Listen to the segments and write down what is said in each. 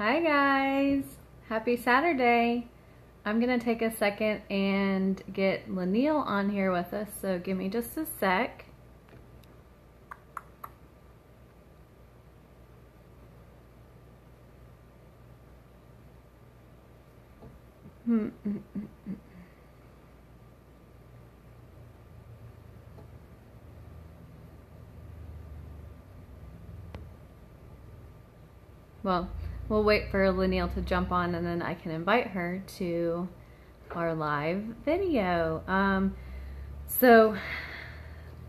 Hi guys, happy Saturday. I'm gonna take a second and get Leneille on here with us, so give me just a sec. Well, we'll wait for Leneille to jump on and then I can invite her to our live video. So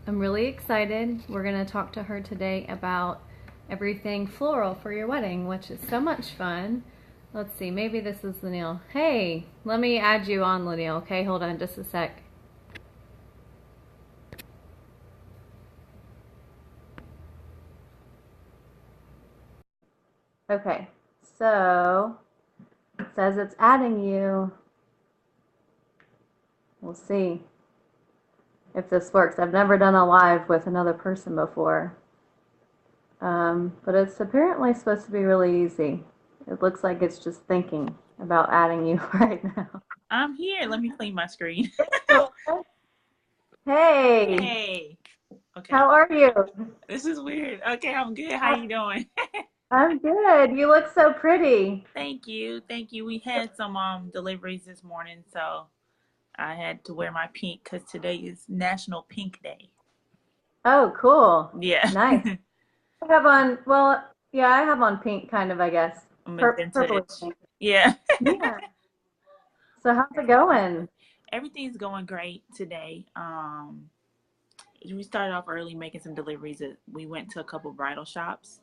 I'm really excited. We're gonna talk to her today about everything floral for your wedding, which is so much fun. Let's see, maybe this is Leneille. Hey, let me add you on, Leneille, okay? Hold on just a sec. Okay, so it says it's adding you. We'll see if this works. I've never done a live with another person before, but it's apparently supposed to be really easy. It looks like it's just thinking about adding you right now. I'm here. Let me clean my screen. Hey, Hey. Okay. how are you? This is weird. Okay, I'm good. How you doing? I'm good. You look so pretty. Thank you. Thank you. We had some deliveries this morning, so I had to wear my pink because today is National Pink Day. Oh, cool. Yeah. Nice. I have on, well, yeah, I have on pink kind of, I guess. Purple Magenta-ish. pink. Yeah. Yeah. So how's it going? Everything's going great today. We started off early making some deliveries. We went to a couple bridal shops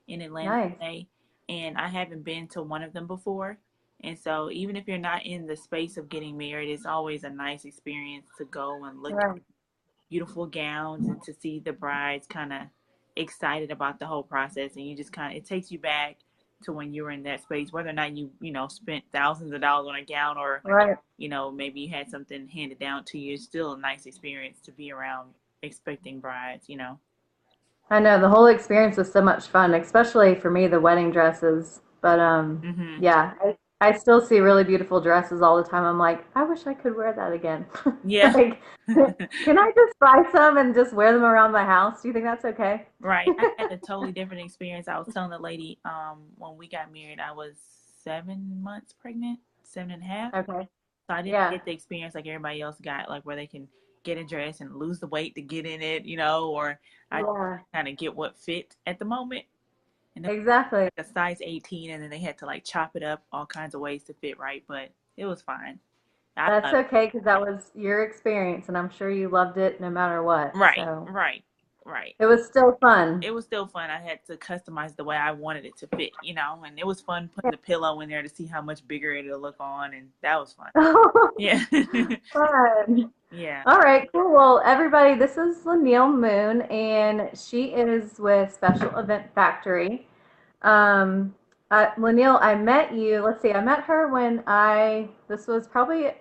in Atlanta Nice. today, and I haven't been to one of them before. And so, even if you're not in the space of getting married, it's always a nice experience to go and look at Right. beautiful gowns and to see the brides kind of excited about the whole process. And you just kind of, it takes you back to when you were in that space, whether or not you spent thousands of dollars on a gown or, Right. maybe you had something handed down to you. It's still a nice experience to be around expecting brides. I know the whole experience was so much fun, especially for me, the wedding dresses. But Hmm. yeah, I still see really beautiful dresses all the time. I'm like, I wish I could wear that again. Yeah. Like, can I just buy some and just wear them around my house? Do you think that's okay? Right. I had a totally different experience. I was telling the lady, when we got married, I was 7 months pregnant, 7.5. Okay. So I didn't Yeah. get the experience like everybody else got, like where they can get a dress and lose the weight to get in it, or I Yeah. kind of get what fit at the moment. And it was Exactly. like a size 18, and then they had to like chop it up all kinds of ways to fit right, but it was fine. I That's love it. okay because that was your experience, and I'm sure you loved it no matter what. Right, So right, right. it was still fun. It was still fun. I had to customize the way I wanted it to fit, and it was fun putting the pillow in there to see how much bigger it'll look on, and that was fun. Yeah. Fun. Yeah. All right, cool. Well, everybody, this is Leneille Moon, and she is with Special Event Factory. Um, Leneille, I met you. Let's see, I met her this was probably,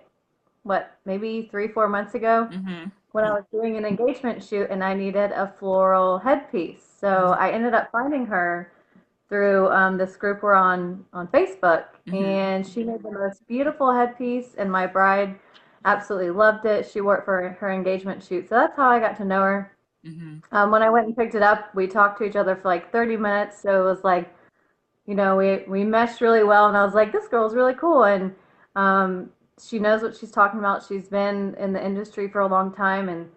what, maybe 3, 4 months ago Mhm. when I was doing an engagement shoot and I needed a floral headpiece. So Mhm. I ended up finding her through this group we're on Facebook, Mhm. and she made the most beautiful headpiece, and my bride absolutely loved it. She wore it for her engagement shoot, so that's how I got to know her. Mhm. When I went and picked it up, we talked to each other for like 30 minutes, so it was like, we meshed really well, and I was like, this girl's really cool, and she knows what she's talking about. She's been in the industry for a long time, and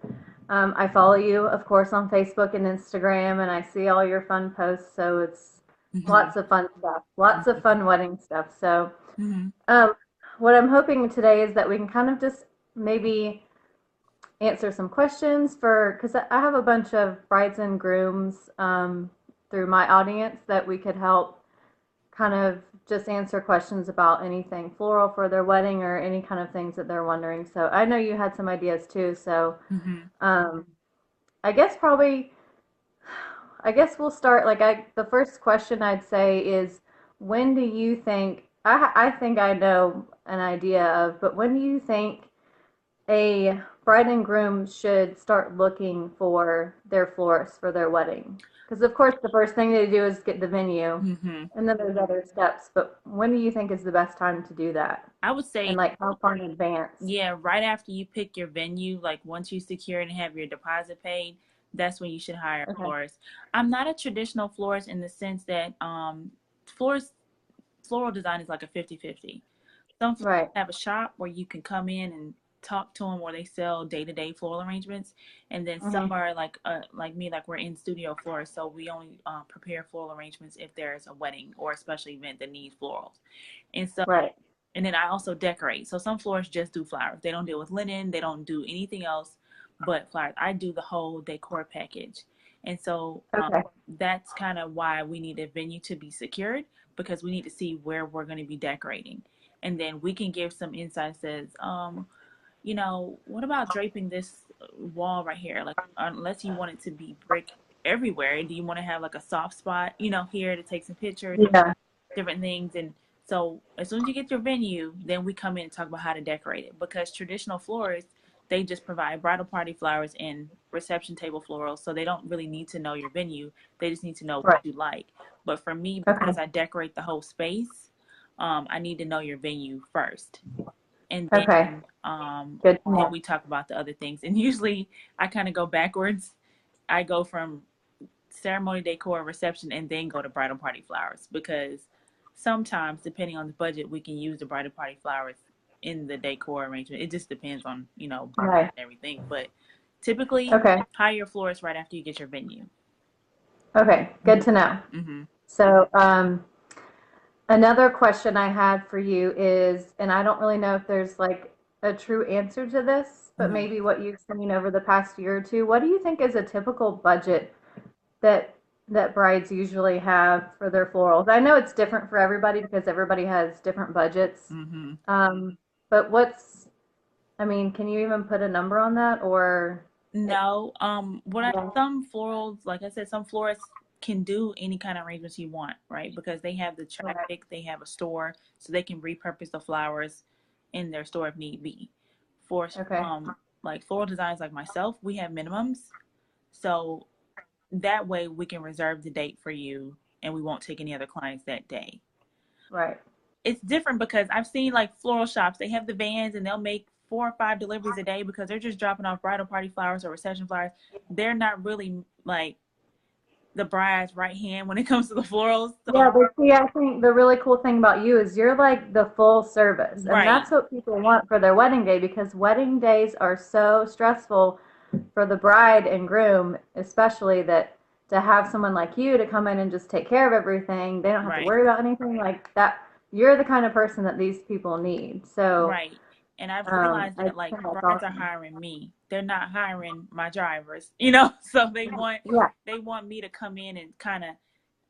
I follow you, of course, on Facebook and Instagram, and I see all your fun posts. So it's Mhm. lots of fun stuff, lots of fun wedding stuff. So Mhm. um, what I'm hoping today is that we can kind of just maybe answer some questions because I have a bunch of brides and grooms through my audience that we could help kind of just answer questions about anything floral for their wedding or any kind of things that they're wondering. So I know you had some ideas too. So Mhm. um, I guess probably I guess we'll start the first question I'd say is when do you think I think I know an idea of, but when do you think a bride and groom should start looking for their florist for their wedding? Because of course the first thing they do is get the venue, Hmm. and then there's other steps. But when do you think is the best time to do that? I would And say, like how far in advance? yeah, right after you pick your venue, like once you secure and have your deposit paid, that's when you should hire a Okay. florist. I'm not a traditional florist in the sense that florist floral design is like a 50-50. Some florists Right. have a shop where you can come in and talk to them where they sell day-to-day floral arrangements, and then some Hmm. are like me, like we're in studio florists, so we only prepare floral arrangements if there's a wedding or a special event that needs florals. And so, Right. and then I also decorate. So some florists just do flowers. They don't deal with linen. They don't do anything else but flowers. I do the whole decor package. And so Okay. that's kind of why we need a venue to be secured, because we need to see where we're going to be decorating. And then we can give some insights as, what about draping this wall right here? Like, unless you want it to be brick everywhere, do you want to have like a soft spot, here to take some pictures, Yeah. different things? And so as soon as you get your venue, then we come in and talk about how to decorate it, because traditional florists, they just provide bridal party flowers and reception table florals, so they don't really need to know your venue. They just need to know what Right. you like. But for me, Okay. because I decorate the whole space, I need to know your venue first, and Okay. Good to then know. we talk about the other things. And usually I kind of go backwards. I go from ceremony decor, reception, and then go to bridal party flowers, because sometimes, depending on the budget, we can use the bridal party flowers in the decor arrangement. It just depends on, budget Right. and everything. But typically, Okay. hire your florist right after you get your venue. Okay. Good Hmm. to know. Hmm. So, another question I had for you is, and I don't really know if there's like a true answer to this, but Hmm. maybe what you've seen over the past year or two, what do you think is a typical budget that brides usually have for their florals? I know it's different for everybody because everybody has different budgets. Hmm. Um, but I mean, can you even put a number on that or No, yeah, some florals, like I said, some florists can do any kind of arrangements you want, right? Because they have the right. traffic, they have a store, so they can repurpose the flowers in their store if need be. For Okay. like floral designers like myself, we have minimums, so that way we can reserve the date for you, and we won't take any other clients that day. Right. It's different because I've seen like floral shops, they have the vans and they'll make 4 or 5 deliveries a day because they're just dropping off bridal party flowers or reception flowers. They're not really like the bride's right hand when it comes to the florals. So, Yeah, but see, I think the really cool thing about you is you're like the full service, and right, that's what people want for their wedding day because wedding days are so stressful for the bride and groom, especially that to have someone like you to come in and just take care of everything, they don't have to right. worry about anything like that. You're the kind of person that these people need. So, Right. And I've realized I that like think that's brides are awesome. hiring me. They're not hiring my drivers, So Yeah, they want me to come in and kind of,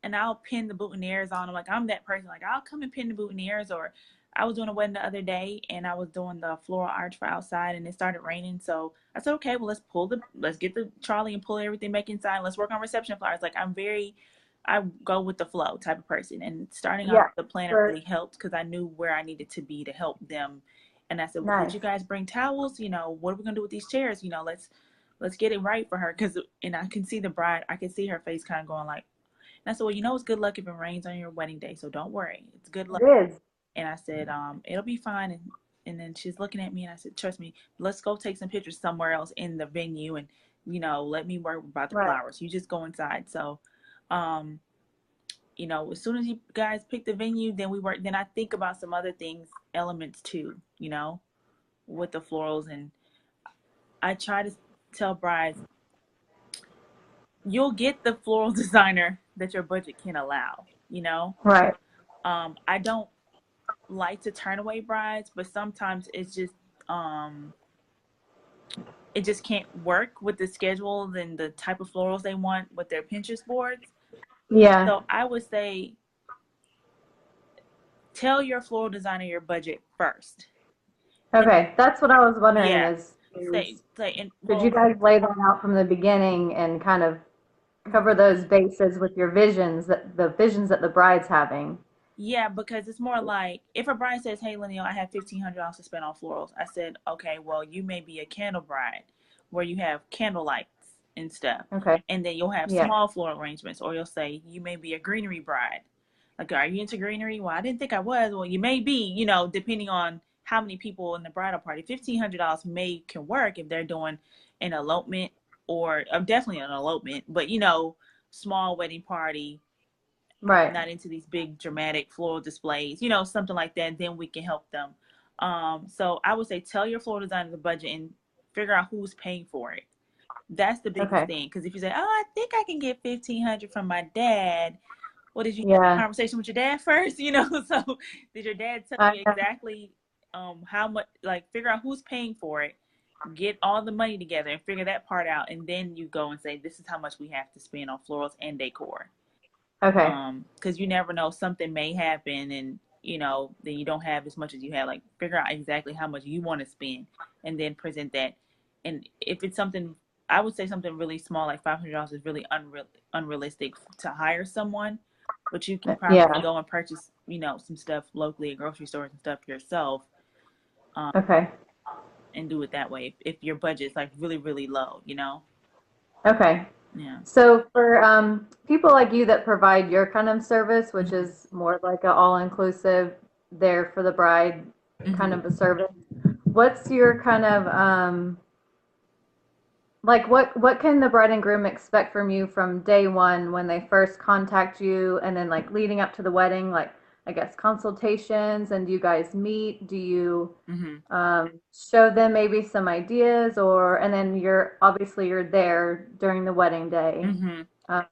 and I'll pin the boutonnieres on them. Like I'm that person. Like I'll come and pin the boutonnieres. Or I was doing a wedding the other day and I was doing the floral arch for outside and it started raining. So I said, okay, well let's get the trolley and pull everything back inside. Let's work on reception flowers. Like I go with the flow type of person. And starting off yeah, the planner for really helped because I knew where I needed to be to help them. And I said, well, could nice. you guys bring towels? What are we gonna do with these chairs? Let's get it right for her. And I can see the bride. I can see her face kind of going like. And I said, well, it's good luck if it rains on your wedding day, so don't worry, it's good It luck. is. And I said, it'll be fine. And then she's looking at me and I said, trust me, let's go take some pictures somewhere else in the venue, and let me work about the Right. flowers. You just go inside. So, um, as soon as you guys pick the venue, then we work. Then I think about some other things, elements too, with the florals. And I try to tell brides, you'll get the floral designer that your budget can allow. Right. I don't like to turn away brides, but sometimes um it just can't work with the schedule and the type of florals they want with their Pinterest boards. Yeah. So I would say tell your floral designer your budget first. And Okay. That's what I was wondering yeah, is say and could you well, guys lay that out from the beginning and kind of cover those bases with your visions that the bride's having? Yeah, because it's more like if a bride says, "Hey, Linnell, I have $1,500 to spend on florals." I said, "Okay, well, you may be a candle bride, where you have candle lights and stuff, Okay. and then you'll have Yeah. small floral arrangements." Or you'll say, "You may be a greenery bride." Like, are you into greenery? Well, I didn't think I was. Well, you may be. Depending on how many people in the bridal party, $1,500 may can work if they're doing an elopement or definitely an elopement, but small wedding party, Right. not into these big dramatic floral displays, something like that, then we can help them. So I would say tell your floral designer the budget and figure out who's paying for it. That's the biggest Okay. thing. Because if you say, "Oh, I think I can get 1,500 from my dad," well, did you have a Yeah. conversation with your dad first? So did your dad tell I you know. exactly how much? Like, figure out who's paying for it, get all the money together, and figure that part out, and then you go and say, "This is how much we have to spend on florals and decor." Okay. Because you never know, something may happen, and then you don't have as much as you have. Like, figure out exactly how much you want to spend and then present that. And if it's something, I would say something really small, like $500 is really unrealistic to hire someone, but you can probably Yeah. go and purchase some stuff locally at grocery stores and stuff yourself, um, Okay. and do it that way if your budget's like really really low. Okay. Yeah. So for people like you that provide your kind of service, which Hmm. is more like an all-inclusive, there for the bride kind Hmm. of a service, what's your kind of like what can the bride and groom expect from you from day one when they first contact you, and then like leading up to the wedding, like I guess consultations, and do you guys meet? Do you Hmm. show them maybe some ideas, or and then you're there during the wedding day. Hmm. Um,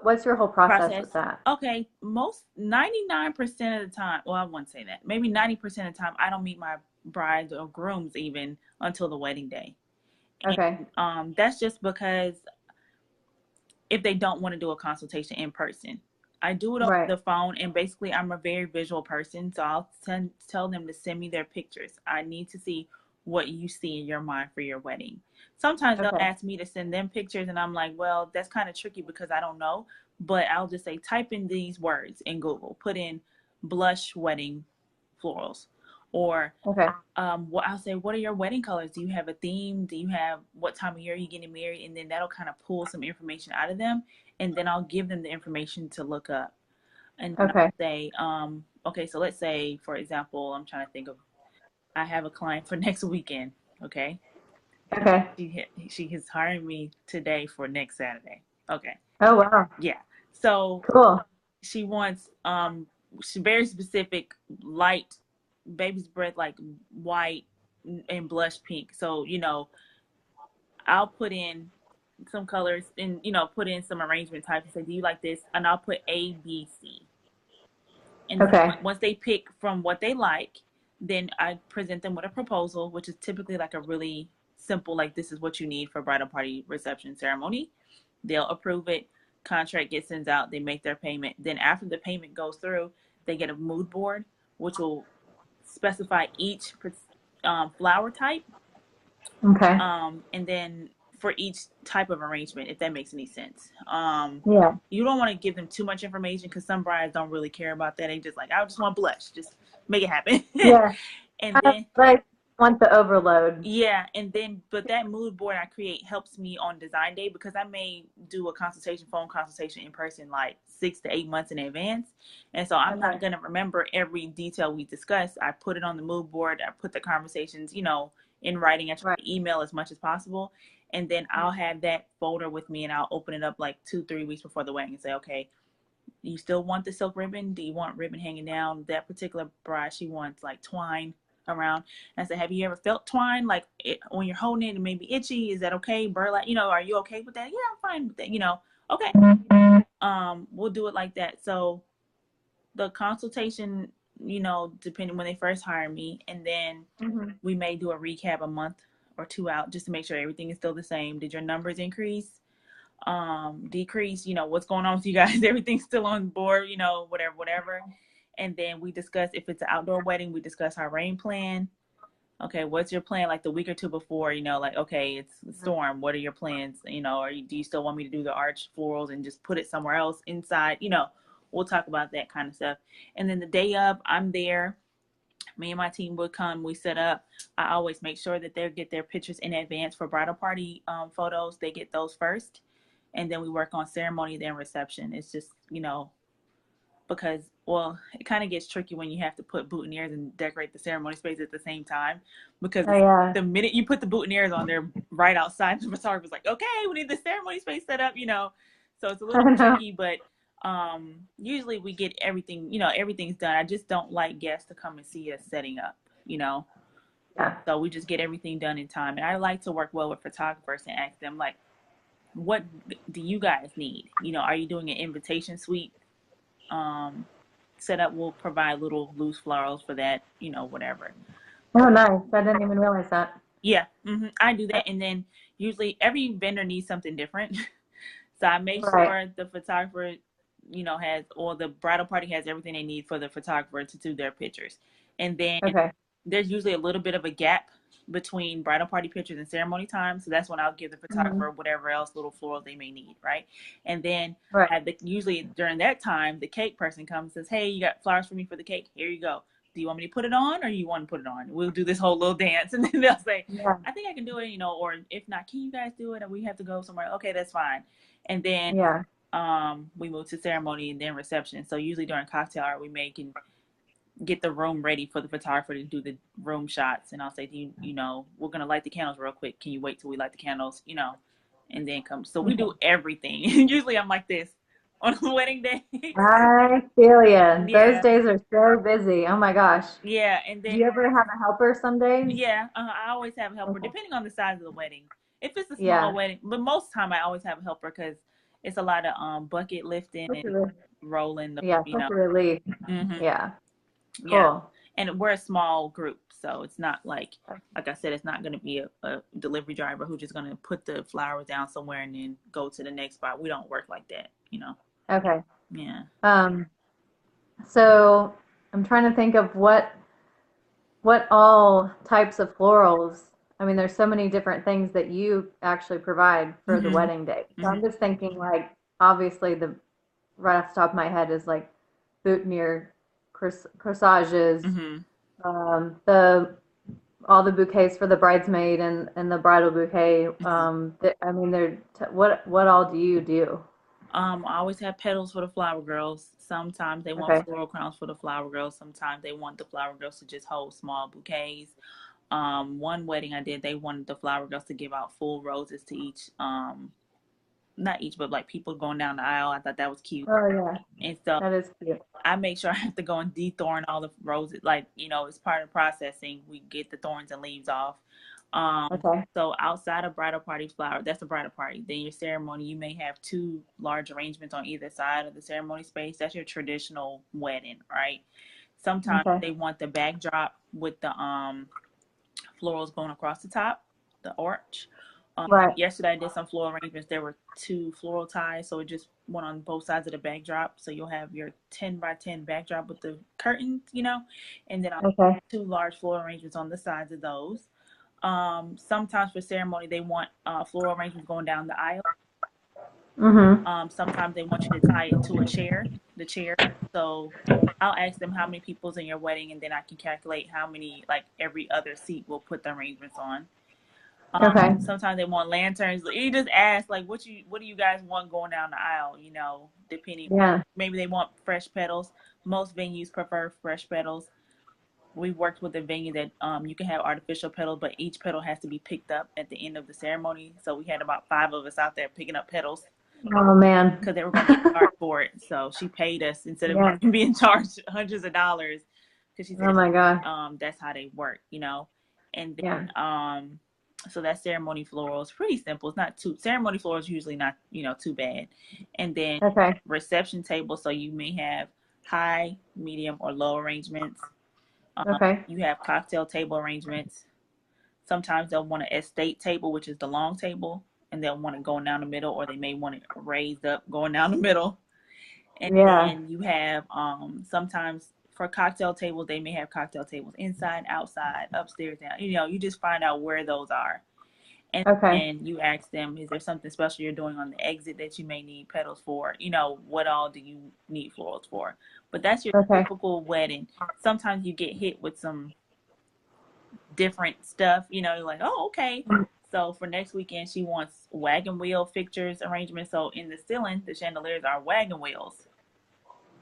what's your whole process Process. with that? Okay, most 99% of the time, well, I wouldn't say that. Maybe 90% of the time, I don't meet my brides or grooms even until the wedding day. Okay. And that's just because if they don't want to do a consultation in person. I do it over Right. the phone, and basically, I'm a very visual person, so I'll tell them to send me their pictures. I need to see what you see in your mind for your wedding. Sometimes they'll Okay. ask me to send them pictures, and I'm like, well, that's kind of tricky because I don't know. But I'll just say, type in these words in Google, put in blush wedding florals, or Okay. what I'll say, what are your wedding colors? Do you have a theme? Do you have what time of year are you getting married? And then that'll kind of pull some information out of them, and then I'll give them the information to look up. And then Okay. I'll say, okay, so let's say, for example, I'm trying to think of, I have a client for next weekend. Okay, Okay. she is hiring me today for next Saturday. Okay, Oh wow. yeah. So Cool. she wants she very specific light baby's breath, like white and blush pink. So I'll put in some colors and put in some arrangement types and say, do you like this? And I'll put ABC. And then Okay. once they pick from what they like, then I present them with a proposal, which is typically like a really simple, like, this is what you need for bridal party reception ceremony. They'll approve it. Contract gets sent out. They make their payment. Then after the payment goes through, they get a mood board, which will specify each flower type, Okay. and then for each type of arrangement, if that makes any sense. Yeah. You don't want to give them too much information because some brides don't really care about that. They just like, I just want blush, just make it happen. Yeah. And then I want the overload. yeah, and then but that mood board I create helps me on design day because I may do a consultation, phone consultation in person, like 6 to 8 months in advance. And so I'm not Okay. gonna remember every detail we discussed. I put it on the mood board, I put the conversations, in writing. I try Right. to email as much as possible. And then I'll have that folder with me and I'll open it up like 2, 3 weeks before the wedding and say, okay, you still want the silk ribbon? Do you want ribbon hanging down? That particular bride, she wants like twine around. And I said, have you ever felt twine? Like when you're holding it, it may be itchy. Is that okay? Burlap, are you okay with that? Yeah, I'm fine with that. Okay. We'll do it like that. So the consultation, depending when they first hire me, and then Mm-hmm. we may do a recap a month or two out just to make sure everything is still the same. Did your numbers increase? Decrease, what's going on with you guys? Everything's still on board, whatever. And then we discuss, if it's an outdoor wedding, we discuss our rain plan. Okay, what's your plan like the week or two before? Like, okay, it's a storm. What are your plans? Do you still want me to do the arch florals and just put it somewhere else inside? we'll talk about that kind of stuff. And then the day of, I'm there. Me and my team would come. We set up. I always make sure that they get their pictures in advance for bridal party photos. They get those first, and then we work on ceremony, then reception. It's just, because, well, it kind of gets tricky when you have to put boutonnieres and decorate the ceremony space at the same time, because Oh, yeah. the minute you put the boutonnieres on, they're right outside. The photographer's like, okay, we need the ceremony space set up, so it's a little tricky, but usually we get everything, everything's done. I just don't like guests to come and see us setting up, Yeah. so we just get everything done in time. And I like to work well with photographers and ask them, like, what do you guys need? Are you doing an invitation suite setup? Will provide little loose florals for that, whatever. Oh, nice. I didn't even realize that. Yeah, I do that. And then usually every vendor needs something different. So I make sure the photographer, has, or the bridal party has everything they need for the photographer to do their pictures. And then there's usually a little bit of a gap between bridal party pictures and ceremony time. So that's when I'll give the photographer whatever else little florals they may need, right? And then usually during that time, the cake person comes and says, hey, you got flowers for me for the cake? Here you go. Do you want me to put it on, or you want to put it on? We'll do this whole little dance. And then they'll say, I think I can do it, or if not, can you guys do it? And we have to go somewhere. Okay, that's fine. And then we move to ceremony and then reception. So usually during cocktail hour, we can get the room ready for the photographer to do the room shots. And I'll say, we're going to light the candles real quick. Can you wait till we light the candles, and then come. So we do everything. Usually I'm like this on a wedding day. I feel you. Those days are so busy. Oh my gosh. Yeah. And then, do you ever have a helper some days? Yeah. I always have a helper, depending on the size of the wedding. If it's a small wedding, but most of the time I always have a helper, because it's a lot of bucket lifting and rolling. Such a relief. Yeah. Cool. Yeah. And we're a small group, so it's not like I said, it's not going to be a delivery driver who's just going to put the flowers down somewhere and then go to the next spot. We don't work like that, Okay. Yeah. So I'm trying to think of what all types of florals. I mean, there's so many different things that you actually provide for the wedding day. So I'm just thinking, like, obviously right off the top of my head is like boutonniere, corsages, all the bouquets for the bridesmaid and the bridal bouquet. I mean, what all do you do? I always have petals for the flower girls. Sometimes they want floral crowns for the flower girls. Sometimes they want the flower girls to just hold small bouquets. One wedding I did, they wanted the flower girls to give out full roses to each, not each, but like people going down the aisle. I thought that was cute. Oh yeah. And so that is cute. I make sure I have to go and de-thorn all the roses. Like, it's part of processing. We get the thorns and leaves off. So outside of bridal party flower, that's a bridal party. Then your ceremony, you may have 2 large arrangements on either side of the ceremony space. That's your traditional wedding, right? Sometimes they want the backdrop with the florals going across the top, the arch. Yesterday I did some floral arrangements. There were 2 floral ties, so it just went on both sides of the backdrop. So you'll have your 10 by 10 backdrop with the curtains, and then I'll 2 large floral arrangements on the sides of those. Sometimes for ceremony they want floral arrangements going down the aisle. Sometimes they want you to tie it to the chair. So I'll ask them how many people's in your wedding, and then I can calculate how many, like every other seat will put the arrangements on. Sometimes they want lanterns. You just ask, like, what do you guys want going down the aisle? Depending. Maybe they want fresh petals. Most venues prefer fresh petals. We worked with a venue that you can have artificial petals, but each petal has to be picked up at the end of the ceremony. So we had about 5 of us out there picking up petals. Oh man! Because they were going to get charged for it. So she paid us instead of being charged hundreds of dollars. Because she said, oh my God, that's how they work, And then so that ceremony floral is pretty simple. It's not too, ceremony floral is usually not, too bad. And then reception table. So you may have high, medium, or low arrangements. You have cocktail table arrangements. Sometimes they'll want an estate table, which is the long table, and they'll want it going down the middle, or they may want it raised up going down the middle. And then you have sometimes for cocktail tables, they may have cocktail tables inside, outside, upstairs, down. You just find out where those are. Okay. And you ask them, is there something special you're doing on the exit that you may need petals for? You know, what all do you need florals for? But that's your Okay. typical wedding. Sometimes you get hit with some different stuff, you know, you're like, oh, okay. So for next weekend, she wants wagon wheel fixtures arrangement. So in the ceiling, the chandeliers are wagon wheels.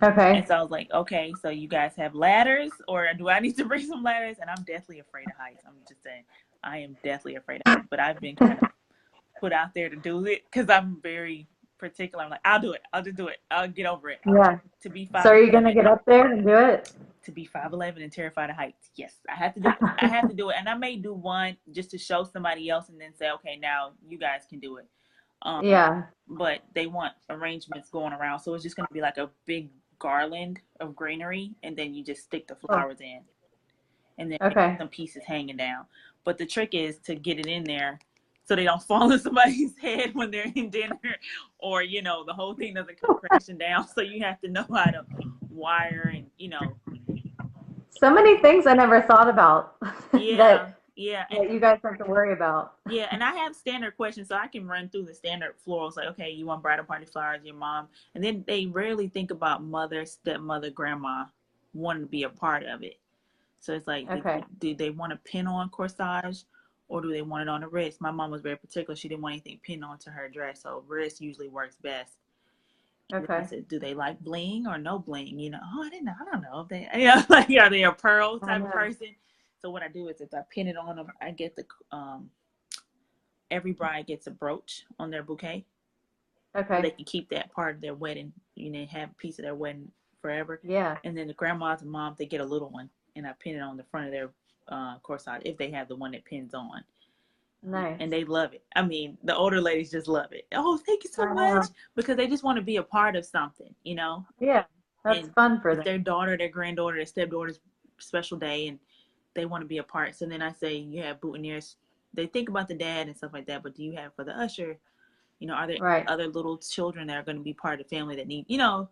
And Okay. so I was like, okay, so you guys have ladders, or do I need to bring some ladders? And I'm deathly afraid of heights. I'm just saying, I am deathly afraid of heights. But I've been kind of put out there to do it because I'm very particular. I'm like, I'll do it. I'll just do it. I'll get over it. Yeah. To be So are you gonna 5'11", get up there and do it? to be 5'11" and terrified of heights. Yes, I have to do it. I have to do it, and I may do one just to show somebody else, and then say, okay, now you guys can do it. Yeah. But they want arrangements going around, so it's just going to be like a big garland of greenery, and then you just stick the Oh, flowers in, and then okay. some pieces hanging down. But the trick is to get it in there so they don't fall on somebody's head when they're in dinner, or you know the whole thing doesn't come crashing down. So you have to know how to wire and So many things I never thought about yeah, that yeah, and that you guys have to worry about. yeah, and I have standard questions, so I can run through the standard florals. Like, okay, you want bridal party flowers, your mom, and then they rarely think about mother, stepmother, grandma wanting to be a part of it. So it's like, Okay. do they want a pin on corsage, or do they want it on the wrist? My mom was very particular; she didn't want anything pinned onto her dress, so wrist usually works best. And then I Okay. said, do they like bling or no bling? You know, oh, I didn't know. I don't know if they, like, are they a pearl I type of know. person? So what I do is if I pin it on them, I get the every bride gets a brooch on their bouquet, so they Okay. can keep that part of their wedding. You know, have a piece of their wedding forever. Yeah. And then the grandmas and moms, they get a little one, and I pin it on the front of their corsage if they have the one that pins on. And Nice. they love it. I mean, the older ladies just love it. Oh, thank you so I much, know. because they just want to be a part of something, you know. Yeah. That's And fun for it's them. their daughter, their granddaughter, their stepdaughter's special day, and they want to be a part. So then I say, you have boutonnieres. They think about the dad and stuff like that, but do you have for the usher? You know, are there Right. other little children that are going to be part of the family that need, you know?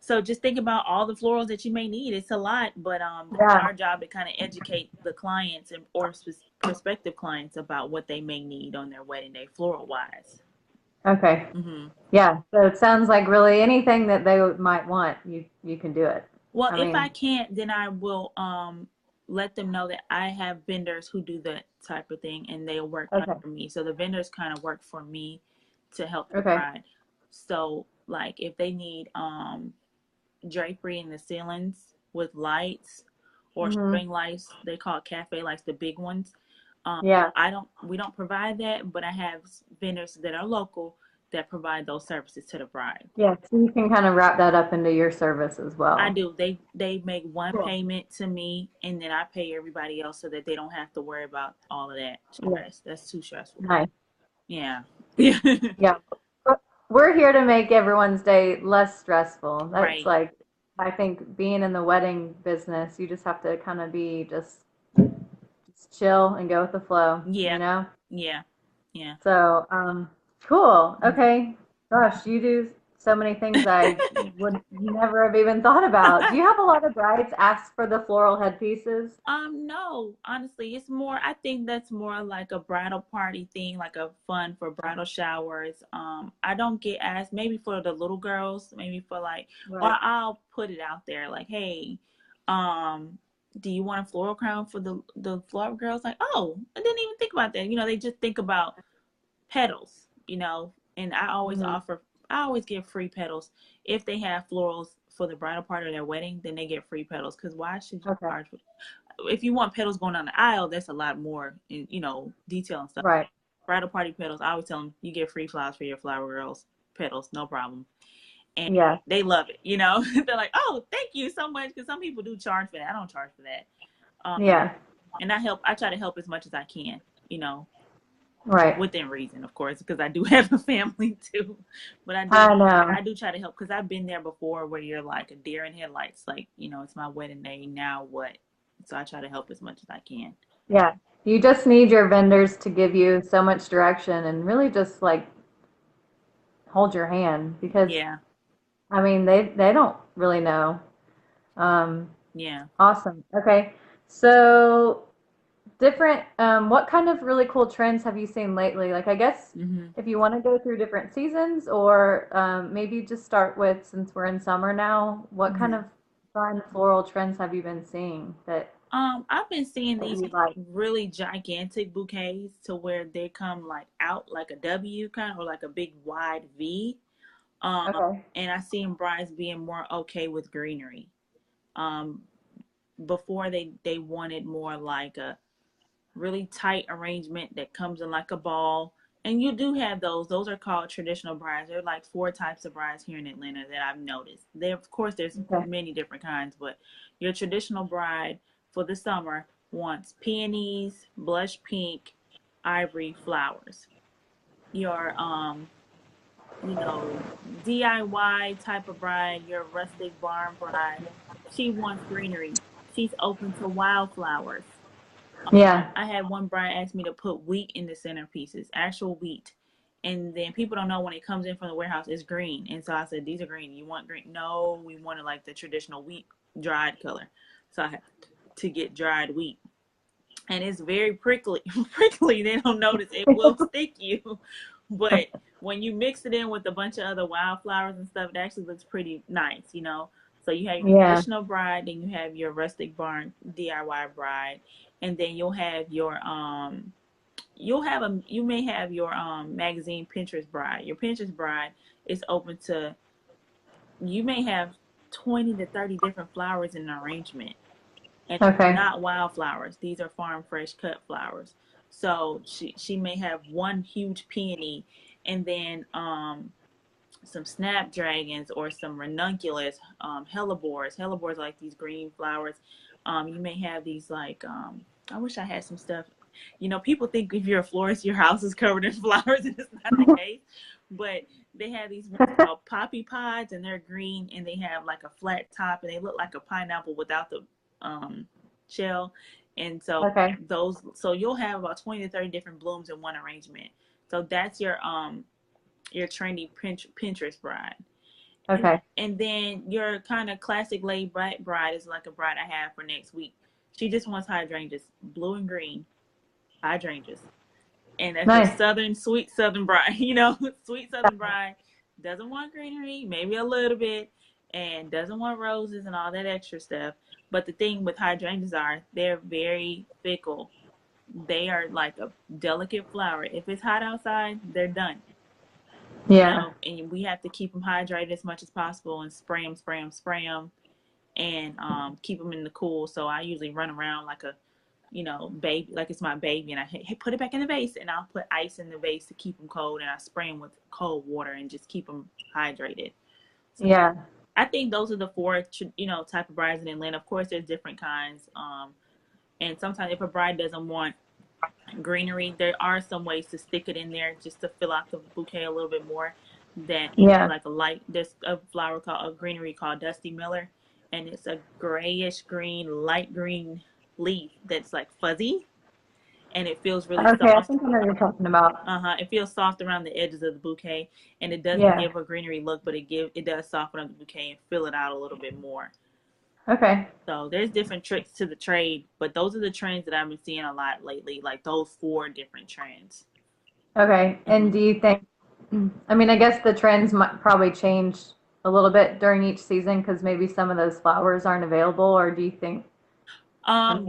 So just think about all the florals that you may need. It's a lot, but Yeah. our job to kind of educate the clients and or prospective clients about what they may need on their wedding day, floral wise. Okay. Hmm. Yeah. So it sounds like really anything that they might want, you can do it. Well, I if I mean, can't, then I will let them know that I have vendors who do that type of thing, and they'll work okay. under me. So the vendors kind of work for me to help the Okay. bride. So like if they need drapery in the ceilings with lights or Mhm. string lights, they call it cafe lights, the big ones. Um, Yeah. we don't provide that, but I have vendors that are local that provide those services to the bride. Yeah. So you can kind of wrap that up into your service as I well. do. They make one Cool. payment to me, and then I pay everybody else so that they don't have to worry about all of that Yeah. stress. That's too stressful. Nice. Yeah. Yeah. Yeah. We're here to make everyone's day less stressful. That's Right. like, I think being in the wedding business, you just have to kind of be just chill and go with the flow, Yeah. you know? Yeah. Yeah. So, cool. Mhm. Okay. Gosh, you do so many things I would never have even thought about. Do you have a lot of brides ask for the floral headpieces? No, honestly, it's more, I think that's more like a bridal party thing, like a fun for bridal showers. I don't get asked, maybe for the little girls, maybe for like, or Right. I'll put it out there like, hey, um, do you want a floral crown for the floral girls? Like, oh, I didn't even think about that. You know, they just think about petals, you know, and Hmm. I always give free petals if they have florals for the bridal party or their wedding, then they get free petals. Because why should you Okay. charge for, if you want petals going down the aisle, that's a lot more in, detail and stuff. Right. Bridal party petals, I always tell them you get free flowers for your flower girls petals, no problem. And Yeah. they love it, you know. They're like, oh, thank you so much, because some people do charge for that. I don't charge for that. Yeah. And I try to help as much as I can, you know, Right. within reason, of course, because I do have a family too. But I know. I do try to help, because I've been there before where you're like a deer in headlights. Like, it's my wedding day. Now what? So I try to help as much as I can. Yeah. You just need your vendors to give you so much direction and really just like hold your hand because Yeah. I mean they don't really know. Um, Yeah. awesome. Okay. So different, what kind of really cool trends have you seen lately? Like, I guess Hmm. if you want to go through different seasons, or maybe just start with, since we're in summer now, what kind Hmm. of fun floral trends have you been seeing I've been seeing that these you like? really gigantic bouquets to where they come like out like a W kind of, or like a big wide V. Um, Okay. and I seen brides being more okay with greenery. Um, Before they wanted more like a really tight arrangement that comes in like a ball. And you do have those. Those are called traditional brides. There are like four types of brides here in Atlanta that I've noticed. There, of course, there's Okay. many different kinds, but your traditional bride for the summer wants peonies, blush pink, ivory flowers. Your DIY type of bride, your rustic barn bride, she wants greenery. She's open to wildflowers. Yeah. I had one bride ask me to put wheat in the centerpieces, actual wheat. And then people don't know when it comes in from the warehouse, it's green. And so I said, these are green. You want green? No, we wanted like the traditional wheat dried color. So I had to get dried wheat. And it's very prickly. Prickly, they don't notice. It will stick you. But when you mix it in with a bunch of other wildflowers and stuff, it actually looks pretty nice. So you have your Yeah. traditional bride, then you have your rustic barn DIY bride, and then you may have your magazine Pinterest bride. Your Pinterest bride is open to, you may have 20 to 30 different flowers in an arrangement, and Okay. not wildflowers. These are farm fresh cut flowers. So she may have one huge peony, and then some snapdragons or some ranunculus, hellebores. Hellebores are like these green flowers. You may have these like I wish I had some stuff. People think if you're a florist, your house is covered in flowers, and it's not the case. But they have these ones called poppy pods, and they're green, and they have like a flat top, and they look like a pineapple without the um, shell. And so Okay. so you'll have about 20 to 30 different blooms in one arrangement. So that's your trendy Pinterest bride. And, Okay. and then your kind of classic laid back bride is like a bride I have for next week. She just wants hydrangeas, blue and green hydrangeas. And that's your Nice. southern, sweet southern bride. Sweet southern bride doesn't want greenery, maybe a little bit, and doesn't want roses and all that extra stuff. But the thing with hydrangeas are they're very fickle. They are like a delicate flower. If it's hot outside, they're done. Yeah. And we have to keep them hydrated as much as possible and spray them, and keep them in the cool. So I usually run around like a, baby, like it's my baby, and I hey, put it back in the vase, and I'll put ice in the vase to keep them cold, and I spray them with cold water and just keep them hydrated. So Yeah. I think those are the four, type of brides in Atlanta. Of course, there's different kinds. And sometimes if a bride doesn't want greenery, there are some ways to stick it in there just to fill out the bouquet a little bit more. That you do Yeah. like there's a flower called a greenery called Dusty Miller, and it's a grayish green, light green leaf that's like fuzzy, and it feels really Okay. I soft. think I know what you're talking about. It feels soft around the edges of the bouquet, and it doesn't Yeah. give a greenery look, but it does soften up the bouquet and fill it out a little bit more. Okay. So there's different tricks to the trade, but those are the trends that I've been seeing a lot lately, like those four different trends. Okay. And Hmm. do you think, I mean, I guess the trends might probably change a little bit during each season because maybe some of those flowers aren't available, or do you think, I mean,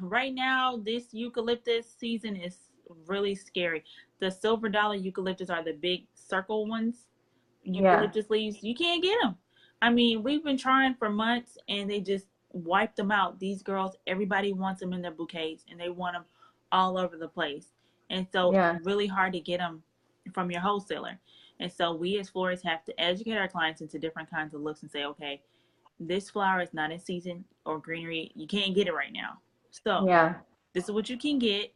Right now, this eucalyptus season is really scary. The silver dollar eucalyptus are the big circle ones, yeah. eucalyptus leaves. You can't get them. I mean, we've been trying for months, and they just wiped them out. These girls, everybody wants them in their bouquets, and they want them all over the place. And so it's Yeah. really hard to get them from your wholesaler. And so we as florists have to educate our clients into different kinds of looks and say, okay, this flower is not in season or greenery. You can't get it right now. So Yeah. this is what you can get.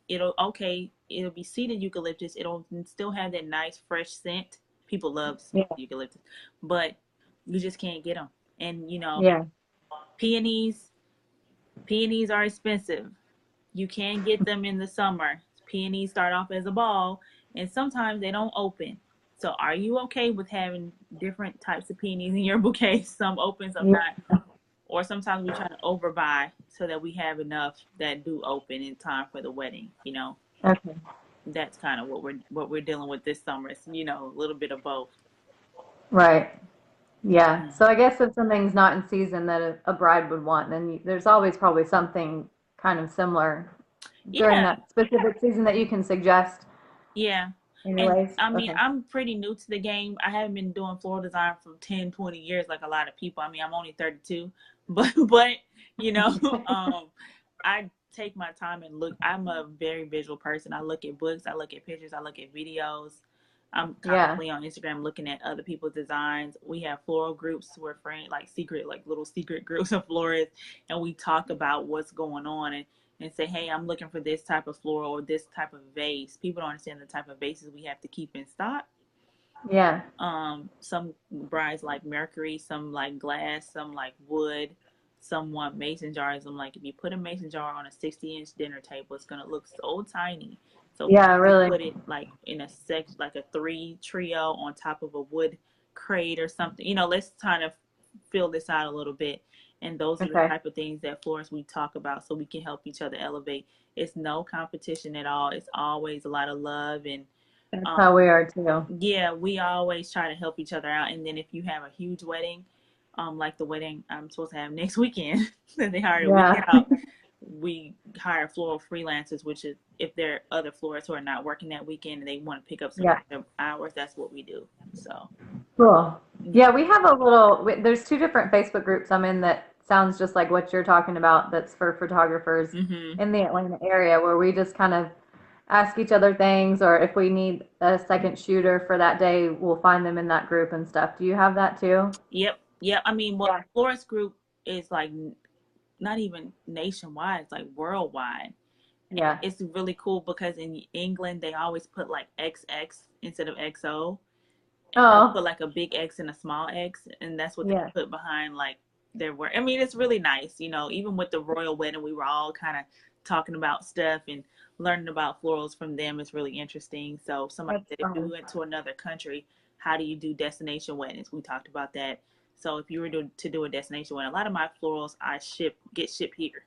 It'll be seeded eucalyptus. It'll still have that nice fresh scent. People love Yeah. eucalyptus, but you just can't get them. And Yeah. peonies, peonies are expensive. You can get them in the summer. Peonies start off as a ball, and sometimes they don't open. So are you okay with having different types of peonies in your bouquet? Some open, some Yeah. not. or sometimes we try to overbuy so that we have enough that do open in time for the wedding. Okay. That's kind of what we're dealing with this summer. It's a little bit of both. Right. Yeah. Mm. So I guess if something's not in season that a bride would want, then there's always probably something kind of similar during Yeah, that specific season that you can suggest yeah. And anyways. I mean, Okay. I'm pretty new to the game. I haven't been doing floral design for 10, 20 years like a lot of people. I mean, I'm only 32, but you know, um, I take my time and look. I'm a very visual person. I look at books, I look at pictures, I look at videos. I'm Yeah. constantly on Instagram looking at other people's designs. We have floral groups where friends, like secret, like little secret groups of florists, and we talk about what's going on and say, hey, I'm looking for this type of floral or this type of vase. People don't understand the type of vases we have to keep in stock. Yeah. Some brides like mercury, some like glass, some like wood, some want mason jars. I'm like, if you put a mason jar on a 60-inch dinner table, it's gonna look so tiny. So Yeah, you really. put it like in a section, like a three trio on top of a wood crate or something. Let's kind of fill this out a little bit. And those are the Okay. type of things that florists we talk about so we can help each other elevate. It's no competition at all. It's always a lot of love and That's um, how we are too. yeah, we always try to help each other out. And then if you have a huge wedding, like the wedding I'm supposed to have next weekend, that they hired a week Yeah. out, we hire floral freelancers, which is if there are other florists who are not working that weekend and they want to pick up some Yeah. extra hours, that's what we do. So, Cool. yeah. Yeah, we have a little, there's two different Facebook groups I'm in that sounds just like what you're talking about that's for photographers Hmm. in the Atlanta area where we just kind of ask each other things, or if we need a second shooter for that day, we'll find them in that group and stuff. Do you have that too? Yep. Yep. I mean, what Yeah. florist group is like not even nationwide, it's like worldwide. Yeah. It's really cool because in England they always put like XX instead of XO. They'll Oh, put like a big X and a small X, and that's what they yeah. put behind like their work. I mean, it's really nice. Even with the royal wedding, we were all kind of talking about stuff and learning about florals from them. Is really interesting. So somebody That's said, if you fun. went to another country, how do you do destination weddings? We talked about that. So if you were to do a destination wedding, a lot of my florals I get shipped here.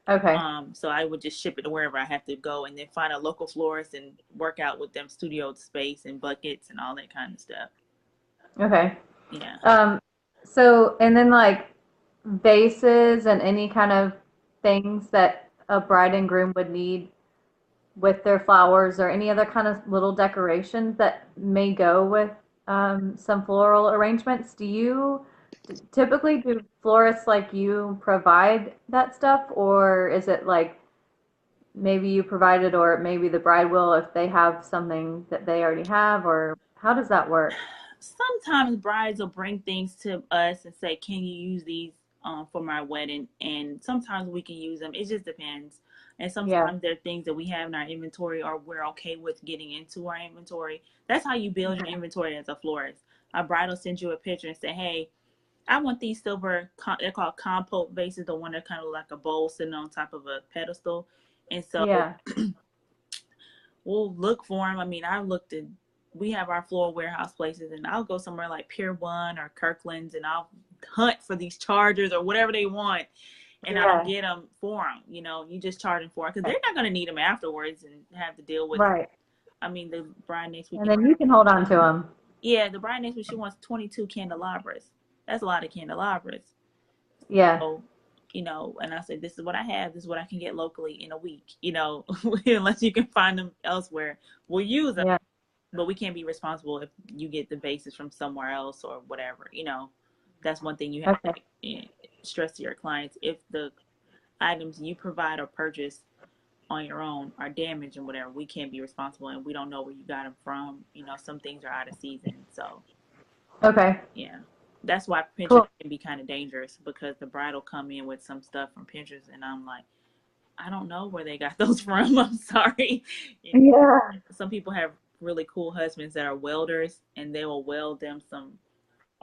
Okay. So I would just ship it to wherever I have to go and then find a local florist and work out with them studio space and buckets and all that kind of stuff. Okay. Yeah. Um, so, and then like vases and any kind of things that a bride and groom would need with their flowers or any other kind of little decorations that may go with some floral arrangements. Do you typically do florists like you provide that stuff, or is it like maybe you provide it, or maybe the bride will if they have something that they already have, or how does that work? Sometimes brides will bring things to us and say, "Can you use these for my wedding?" And sometimes we can use them. It just depends. And Yeah. sometimes there are things that we have in our inventory or we're okay with getting into our inventory. That's how you build your Okay. inventory as a florist. A bride will send you a picture and say, "Hey, I want these silver. They're called compote vases. The one that kind of like a bowl sitting on top of a pedestal." And so Yeah. we'll look for them. I mean, we have our floral warehouse places, and I'll go somewhere like Pier 1 or Kirkland's, and I'll hunt for these chargers or whatever they want, and I'll Yeah. get them for them. You just charge them for it because Okay. they're not going to need them afterwards and have to deal with. Right. I mean, the bride next And weekend, then you can hold on to them. yeah, the bride next week she wants 22 candelabras. That's a lot of candelabras. Yeah. So, and I said, this is what I have. This is what I can get locally in a week. Unless you can find them elsewhere, we'll use them. Yeah. But we can't be responsible if you get the bases from somewhere else or whatever. That's one thing you have Okay. to stress to your clients. If the items you provide or purchase on your own are damaged and whatever, we can't be responsible, and we don't know where you got them from. Some things are out of season. So, Okay. yeah. That's why Pinterest Cool. can be kind of dangerous because the bride will come in with some stuff from Pinterest, and I'm like, I don't know where they got those from. I'm sorry. Yeah. Some people have really cool husbands that are welders, and they will weld them some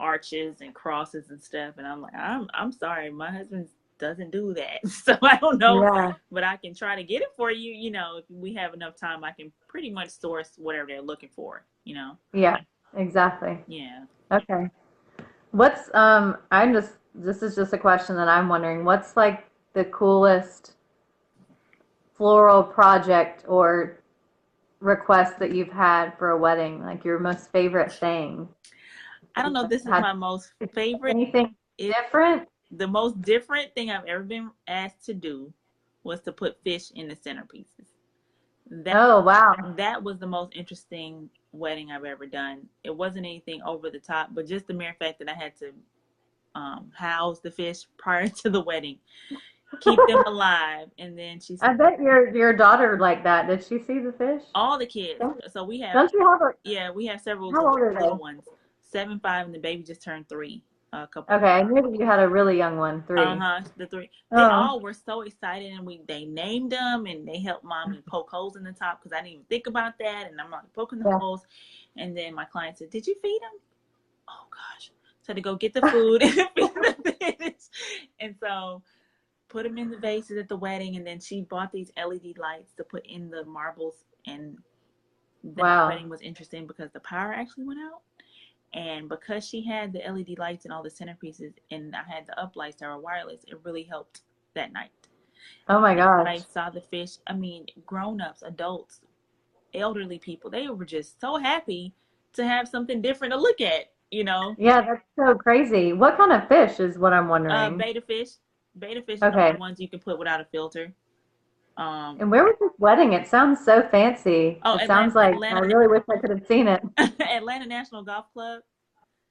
arches and crosses and stuff. And I'm like, I'm sorry, my husband doesn't do that, so I don't know, Yeah. but I can try to get it for you. If we have enough time, I can pretty much source whatever they're looking for. Yeah. Exactly. Yeah. Okay. I'm just this is just a question that I'm wondering. What's like the coolest floral project or request that you've had for a wedding? Like your most favorite thing I that don't know if you've this is had? my most favorite. Anything It's different? the most different thing I've ever been asked to do was to put fish in the centerpieces. That Oh, wow. that was the most interesting wedding I've ever done. It wasn't anything over the top, but just the mere fact that I had to house the fish prior to the wedding, keep them alive, and then she I said bet your daughter like that. Did she see the fish? all the kids. Don't, So we have don't you have a, yeah, we have several how old are little they? ones, 7, 5, and the baby just turned 3 a couple. Okay, I knew that you had a really young one, 3. Uh-huh. The 3. They Oh, all were so excited, and they named them, and they helped mommy poke holes in the top because I didn't even think about that, and I'm like poking the yeah. holes, and then my client said, "Did you feed them?" Oh gosh, so I had to go get the food and feed the fish, and so put them in the vases at the wedding, and then she bought these LED lights to put in the marbles, and that Wow. wedding was interesting because the power actually went out. And because she had the LED lights and all the centerpieces, and I had the up lights that were wireless, it really helped that night. Oh my I gosh. saw the fish. I mean, grown-ups, adults, elderly people, they were just so happy to have something different to look at, you know. Yeah, that's so crazy. What kind of fish is what I'm wondering? Beta fish. Beta fish is the Okay. only ones you can put without a filter. Um, And where was this wedding? It sounds so fancy. oh, It sounds like I really wish I could have seen it. Atlanta National Golf Club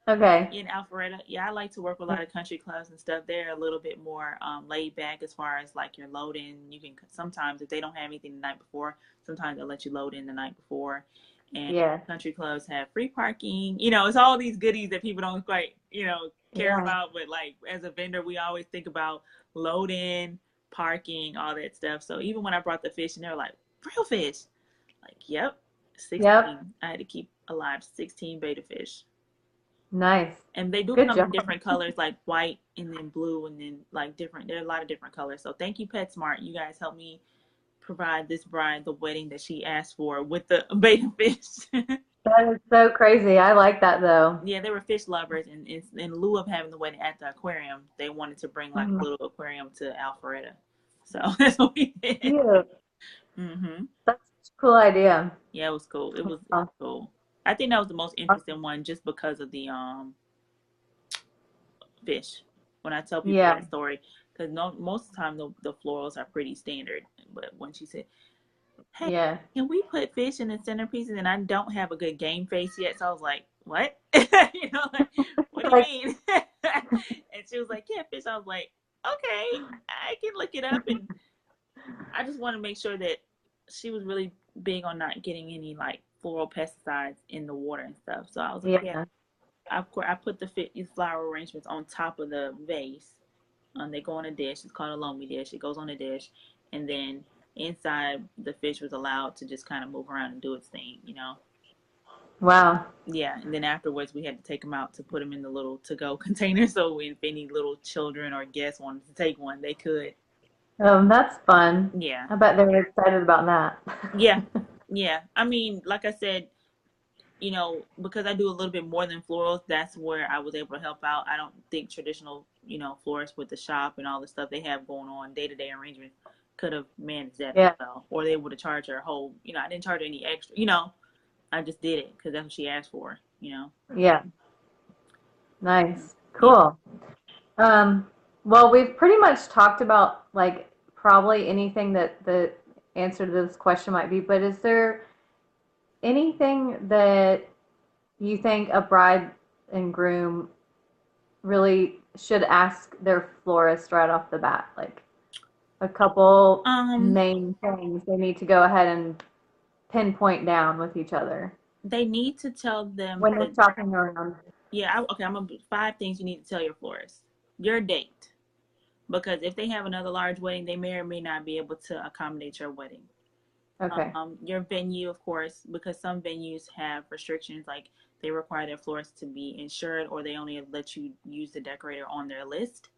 Okay. in Alpharetta. Yeah, I like to work with a lot of country clubs and stuff. They're a little bit more laid back as far as like your load in. You can sometimes if they don't have anything the night before, sometimes they'll let you load in the night before. And Yeah. country clubs have free parking. You know, it's all these goodies that people don't quite, care Yeah. about. But like as a vendor, we always think about load in, parking, all that stuff. So even when I brought the fish and they're like, real fish. Like, yep, Yep. 16. I had to keep alive 16 beta fish. Nice. And they do Good come in job. different colors, like white and then blue, and then like different. There are a lot of different colors. So thank you, PetSmart. You guys helped me provide this bride the wedding that she asked for with the beta fish. That is so crazy. I like that though. Yeah, they were fish lovers, and in lieu of having the wedding at the aquarium, they wanted to bring like a Mhm. little aquarium to Alpharetta. So that's what we did. Cute. Hmm. That's such a cool idea. Yeah, it was cool. It was Wow. cool. I think that was the most interesting one, just because of the fish. When I tell people Yeah. that story, because no, most of the time the florals are pretty standard. But when she said, "Hey, Yeah. can we put fish in the centerpieces?" and I don't have a good game face yet, so I was like, "What?" Like, what do you Like, mean? And she was like, "Yeah, fish." I was like, "Okay, I can look it up." And I just want to make sure that she was really big on not getting any like floral pesticides in the water and stuff. So I was like, "Yeah." yeah. Of course, I put these flower arrangements on top of the vase. They go on a dish. It's called a loamy dish. It goes on a dish, and then inside the fish was allowed to just kind of move around and do its thing. Wow. Yeah, and then afterwards we had to take them out to put them in the little to-go container. So if any little children or guests wanted to take one, they could. That's fun. Yeah, I bet they were excited about yeah, that. yeah. I mean, like I said, because I do a little bit more than florals, that's where I was able to help out. I don't think traditional, florists with the shop and all the stuff they have going on, day-to-day arrangements, could have managed that as Yeah. well. Or they would have charged her a whole, I didn't charge her any extra, I just did it because that's what she asked for. Yeah. Nice. Yeah. Cool. Um, well, we've pretty much talked about like probably anything that the answer to this question might be, but is there anything that you think a bride and groom really should ask their florist right off the bat? Like a couple Um, main things they need to go ahead and pinpoint down with each other they need to tell them when they're that, shopping around. yeah, okay, I'm gonna 5 things you need to tell your florist. Your date. Because if they have another large wedding, they may or may not be able to accommodate your wedding. Okay. Your venue, of course, because some venues have restrictions, like they require their florist to be insured, or they only let you use the decorator on their list.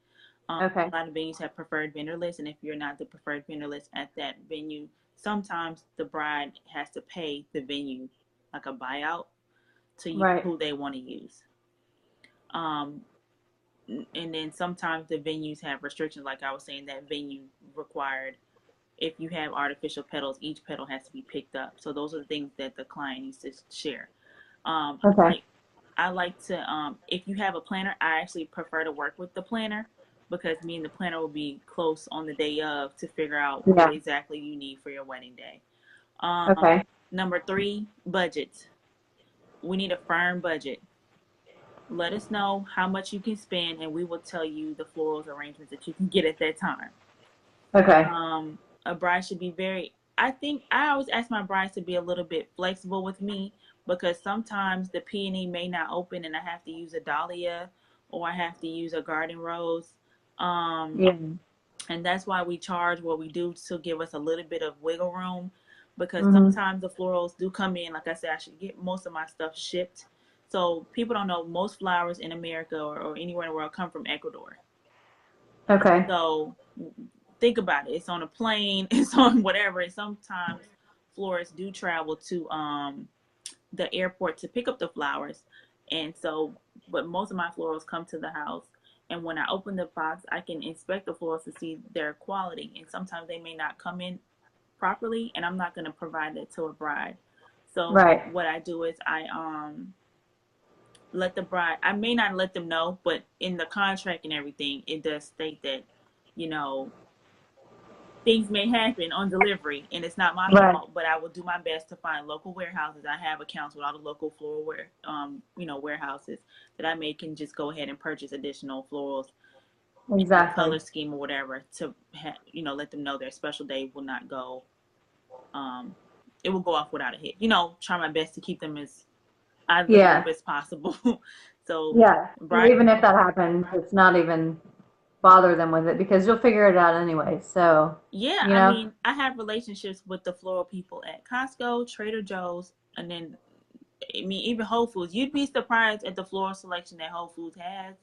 Okay. A lot of venues have preferred vendor lists, and if you're not the preferred vendor list at that venue, sometimes the bride has to pay the venue like a buyout to use Right. who they want to use. Um, And then sometimes the venues have restrictions, like I was saying, that venue required. If you have artificial petals, each petal has to be picked up. So those are the things that the client needs to share. Okay. Like I like to, if you have a planner, I actually prefer to work with the planner because me and the planner will be close on the day of to figure out what Yeah. exactly you need for your wedding day. Um, Okay. Number three, budget. We need a firm budget. Let us know how much you can spend, and we will tell you the florals arrangements that you can get at that time. Okay. A bride should be very, I think I always ask my brides to be a little bit flexible with me because sometimes the peony may not open and I have to use a dahlia or I have to use a garden rose. Um, Yeah. and that's why we charge what we do to give us a little bit of wiggle room because Mhm. sometimes the florals do come in. Like I said, I should get most of my stuff shipped. So people don't know most flowers in America or anywhere in the world come from Ecuador. Okay. So think about it. It's on a plane. It's on whatever. And sometimes florists do travel to the airport to pick up the flowers. And so, but most of my florals come to the house. And when I open the box, I can inspect the florals to see their quality. And sometimes they may not come in properly, and I'm not going to provide that to a bride. So Right. what I do is I let the bride. I may not let them know, but in the contract and everything, it does state that you know things may happen on delivery and it's not my Right. fault, but I will do my best to find local warehouses. I have accounts with all the local floral warehouses that I may can just go ahead and purchase additional florals in the Exactly. color scheme or whatever to let them know their special day will not go um it will go off without a hit. Try my best to keep them as out of the loop Yeah. as possible. So Yeah. So brides, even if that happens, it's not even bother them with it because you'll figure it out anyway. So, yeah, you I know, mean, I have relationships with the floral people at Costco, Trader Joe's, and then I mean, even Whole Foods. You'd be surprised at the floral selection that Whole Foods has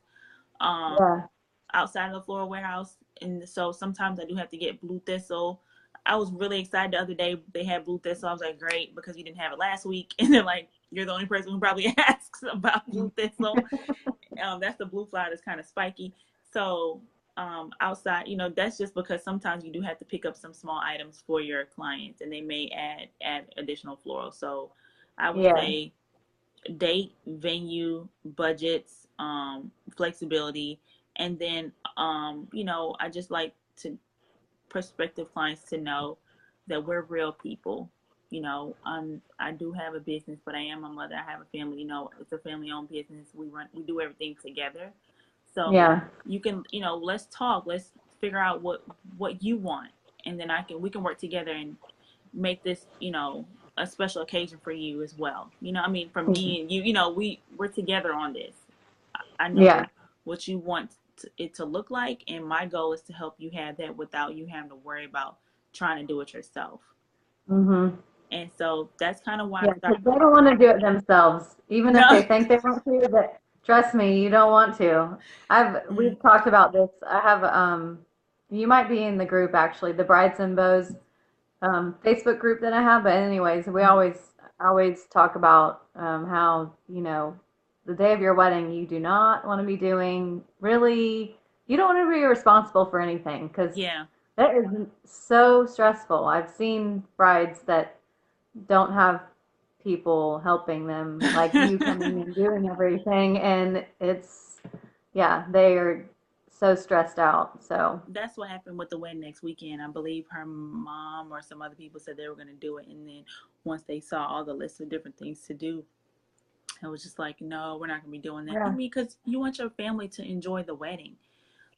um, yeah. outside of the floral warehouse. And so sometimes I do have to get blue thistle. I was really excited the other day they had blue thistle. I was like, great, because you didn't have it last week. And they're like, you're the only person who probably asks about blue thistle. That's the blue flower that's kind of spiky. So outside, that's just because sometimes you do have to pick up some small items for your clients, and they may add additional floral. So I would Yeah. say date, venue, budgets, flexibility, and then I just like to prospective clients to know that we're real people. I do have a business, but I am a mother. I have a family. It's a family-owned business. We do everything together. So Yeah. you can, let's talk. Let's figure out what you want, and then we can work together and make this, a special occasion for you as well. I mean, for me and you, we're together on this. I Yeah. know what you want it to look like, and my goal is to help you have that without you having to worry about trying to do it yourself. Mhm. And so that's kind of why I Yeah, started. because they don't want to do it themselves, even if No. they think they want to. But trust me, you don't want to. Mm, We've talked about this. I have you might be in the group actually, the Brides and Bows Facebook group that I have. But anyways, we mm, always talk about how the day of your wedding you do not want to be doing really. You don't want to be responsible for anything because yeah. that is so stressful. I've seen brides that don't have people helping them, like you coming and doing everything, and yeah, they are so stressed out. So, That's what happened with the wedding next weekend. I believe her mom or some other people said they were going to do it. And then once they saw all the list of different things to do, it was just like, no, we're not going to be doing that. I yeah. mean, because you want your family to enjoy the wedding.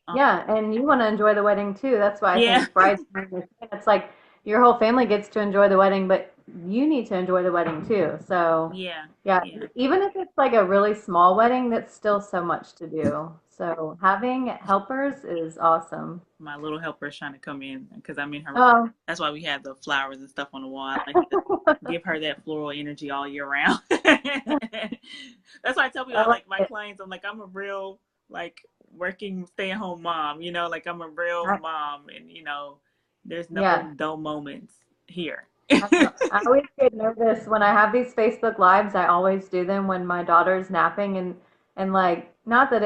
Um, Yeah, and you want to enjoy the wedding too. That's why I yeah. think bridesmaids, it's like your whole family gets to enjoy the wedding, but you need to enjoy the wedding too. So, Yeah. yeah, Yeah. even if it's like a really small wedding, that's still so much to do. So, having helpers is awesome. My little helper is trying to come in because I'm in her. Oh, That's why we have the flowers and stuff on the wall. I like to give her that floral energy all year round. That's why I tell people, I I like like my it. clients, I'm like, I'm a real, like, working stay at home mom, like I'm a real I, mom, and, there's no yeah. dull moments here. I know. I always get nervous when I have these Facebook Lives. I always do them when my daughter's napping and like not that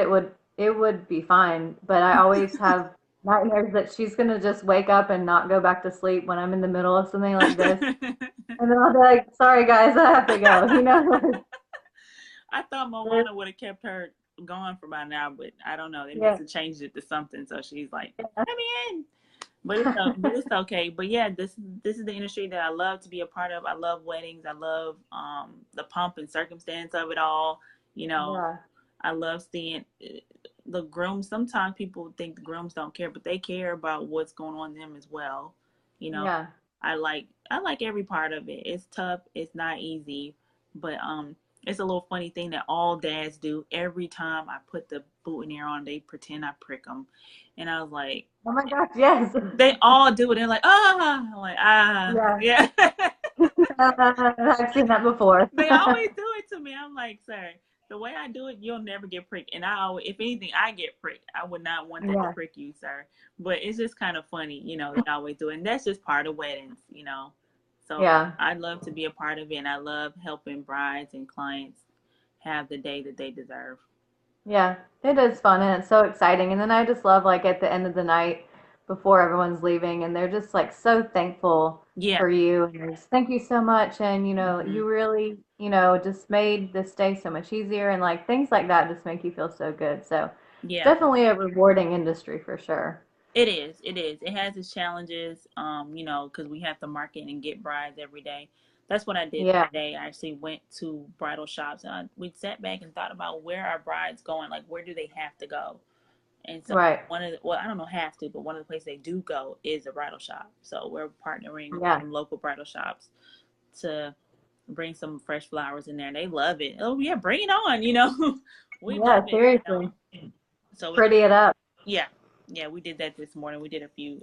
it would be fine. But I always have nightmares that she's gonna just wake up and not go back to sleep when I'm in the middle of something like this. And then I'll be like, sorry guys, I have to go, you know? I thought Moana would have kept her going for by now, but I don't know. They Yeah. must have changed it to something, so she's like, "Let me in." But it's okay. But yeah, this is the industry that I love to be a part of. I love weddings. I love the pomp and circumstance of it all. You know, Yeah. I love seeing the grooms. Sometimes people think the grooms don't care, but they care about what's going on in them as well. You know, Yeah. I like every part of it. It's tough. It's not easy, but it's a little funny thing that all dads do. Every time I put the boutonniere on, they pretend I prick them, and I was like, Oh my gosh, yes. they all do it. They're like, ah, I'm like, Yeah. yeah. I've seen that before. They always do it to me. I'm like, sir, the way I do it, you'll never get pricked. And if anything, I get pricked. I would not want that to Yeah. prick you, sir. But it's just kind of funny, they always do it. And that's just part of weddings. So Yeah. I love to be a part of it, and I love helping brides and clients have the day that they deserve. Yeah, it is fun and it's so exciting. And then I just love like at the end of the night before everyone's leaving and they're just like so thankful Yeah. for you and they're just, thank you so much and Mm-hmm. you really, just made this day so much easier and like things like that just make you feel so good. So it's Yeah. definitely a rewarding industry for sure. It is. It is. It has its challenges, because we have to market and get brides every day. That's what I did Yeah, today. I actually went to bridal shops and we sat back and thought about where our brides going, like where do they have to go? And so right. I don't know have to, but one of the places they do go is a bridal shop. So we're partnering with Yeah. some local bridal shops to bring some fresh flowers in there. And they love it. Oh yeah, bring it on. We love Yeah, it. seriously. So Pretty it up. yeah, yeah, we did that this morning. We did a few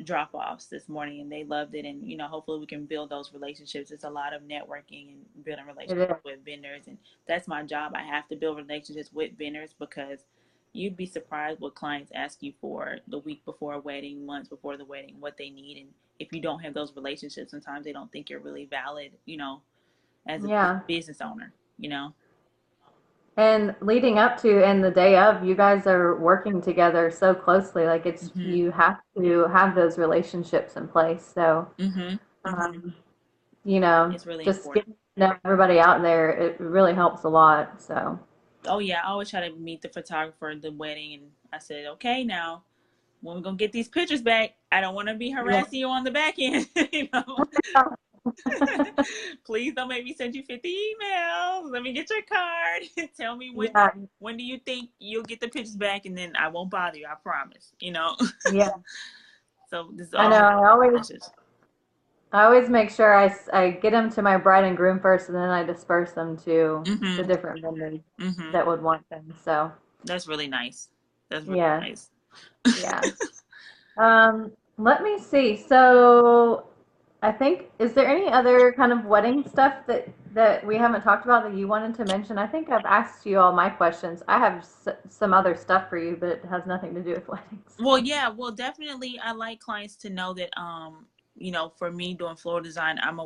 drop offs this morning, and they loved it. And hopefully we can build those relationships. It's a lot of networking and building It relationships is. with vendors, and that's my job. I have to build relationships with vendors because you'd be surprised what clients ask you for the week before a wedding, months before the wedding, what they need, and if you don't have those relationships, sometimes they don't think you're really valid. As a Yeah. business owner. And leading up to and the day of, you guys are working together so closely. Like Mhm. you have to have those relationships in place. So, Mhm. um, It's really just important. getting to know everybody out there, it really helps a lot. So, Oh yeah, I always try to meet the photographer at the wedding, and I said, okay, now when we're gonna get these pictures back, I don't want to be yeah. harassing you on the back end. Please don't make me send you 50 emails. Let me get your card. Tell me Yeah. when do you think you'll get the pictures back, and then I won't bother you. I promise. Yeah. So this is I know. all message. I always make sure I get them to my bride and groom first, and then I disperse them to the Mhm. different vendors Mhm. that would want them. So, That's really nice. That's really yeah. nice. Yeah. Let me see. So, I think, is there any other kind of wedding stuff that we haven't talked about that you wanted to mention? I think I've asked you all my questions. I have some other stuff for you, but it has nothing to do with weddings. Well, yeah, well, definitely, I like clients to know that, for me doing floral design, I'm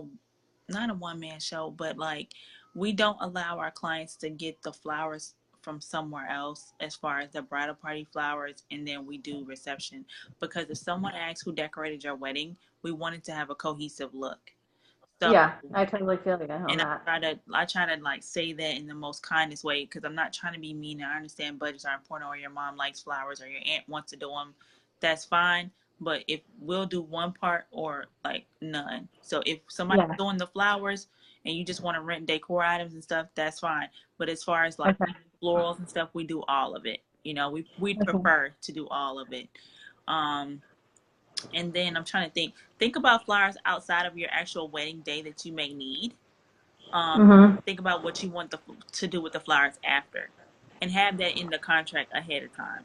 not a one man show, but like, we don't allow our clients to get the flowers from somewhere else as far as the bridal party flowers, and then we do reception. Because if someone asks who decorated your wedding, we want it to have a cohesive look. So, Yeah, I totally feel you on and that. I try to like say that in the most kindest way because I'm not trying to be mean. I understand budgets are important, or your mom likes flowers, or your aunt wants to do them. That's fine. But if we'll do one part or like none. So if somebody's Yeah. doing the flowers and you just want to rent decor items and stuff, that's fine. But as far as like Okay. florals and stuff, we do all of it. We'd Okay. prefer to do all of it. Um, and then I'm trying to think about flowers outside of your actual wedding day that you may need. um, Mm-hmm. think about what you want to do with the flowers after, and have that in the contract ahead of time.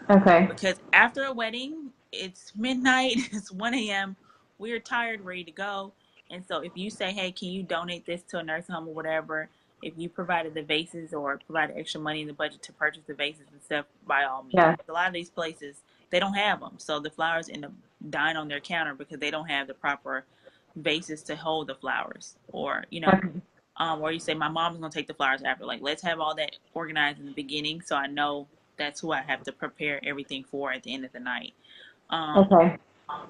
Okay. Because after a wedding, it's midnight, it's 1 a.m., we're tired, ready to go. And so if you say, hey, can you donate this to a nursing home or whatever, if you provided the vases or provided extra money in the budget to purchase the vases and stuff, by all means. Yeah. A lot of these places, they don't have them. So the flowers end up dying on their counter because they don't have the proper vases to hold the flowers, or Okay. Or you say my mom's gonna take the flowers after. Like, let's have all that organized in the beginning, so I know that's who I have to prepare everything for at the end of the night. Um, Okay.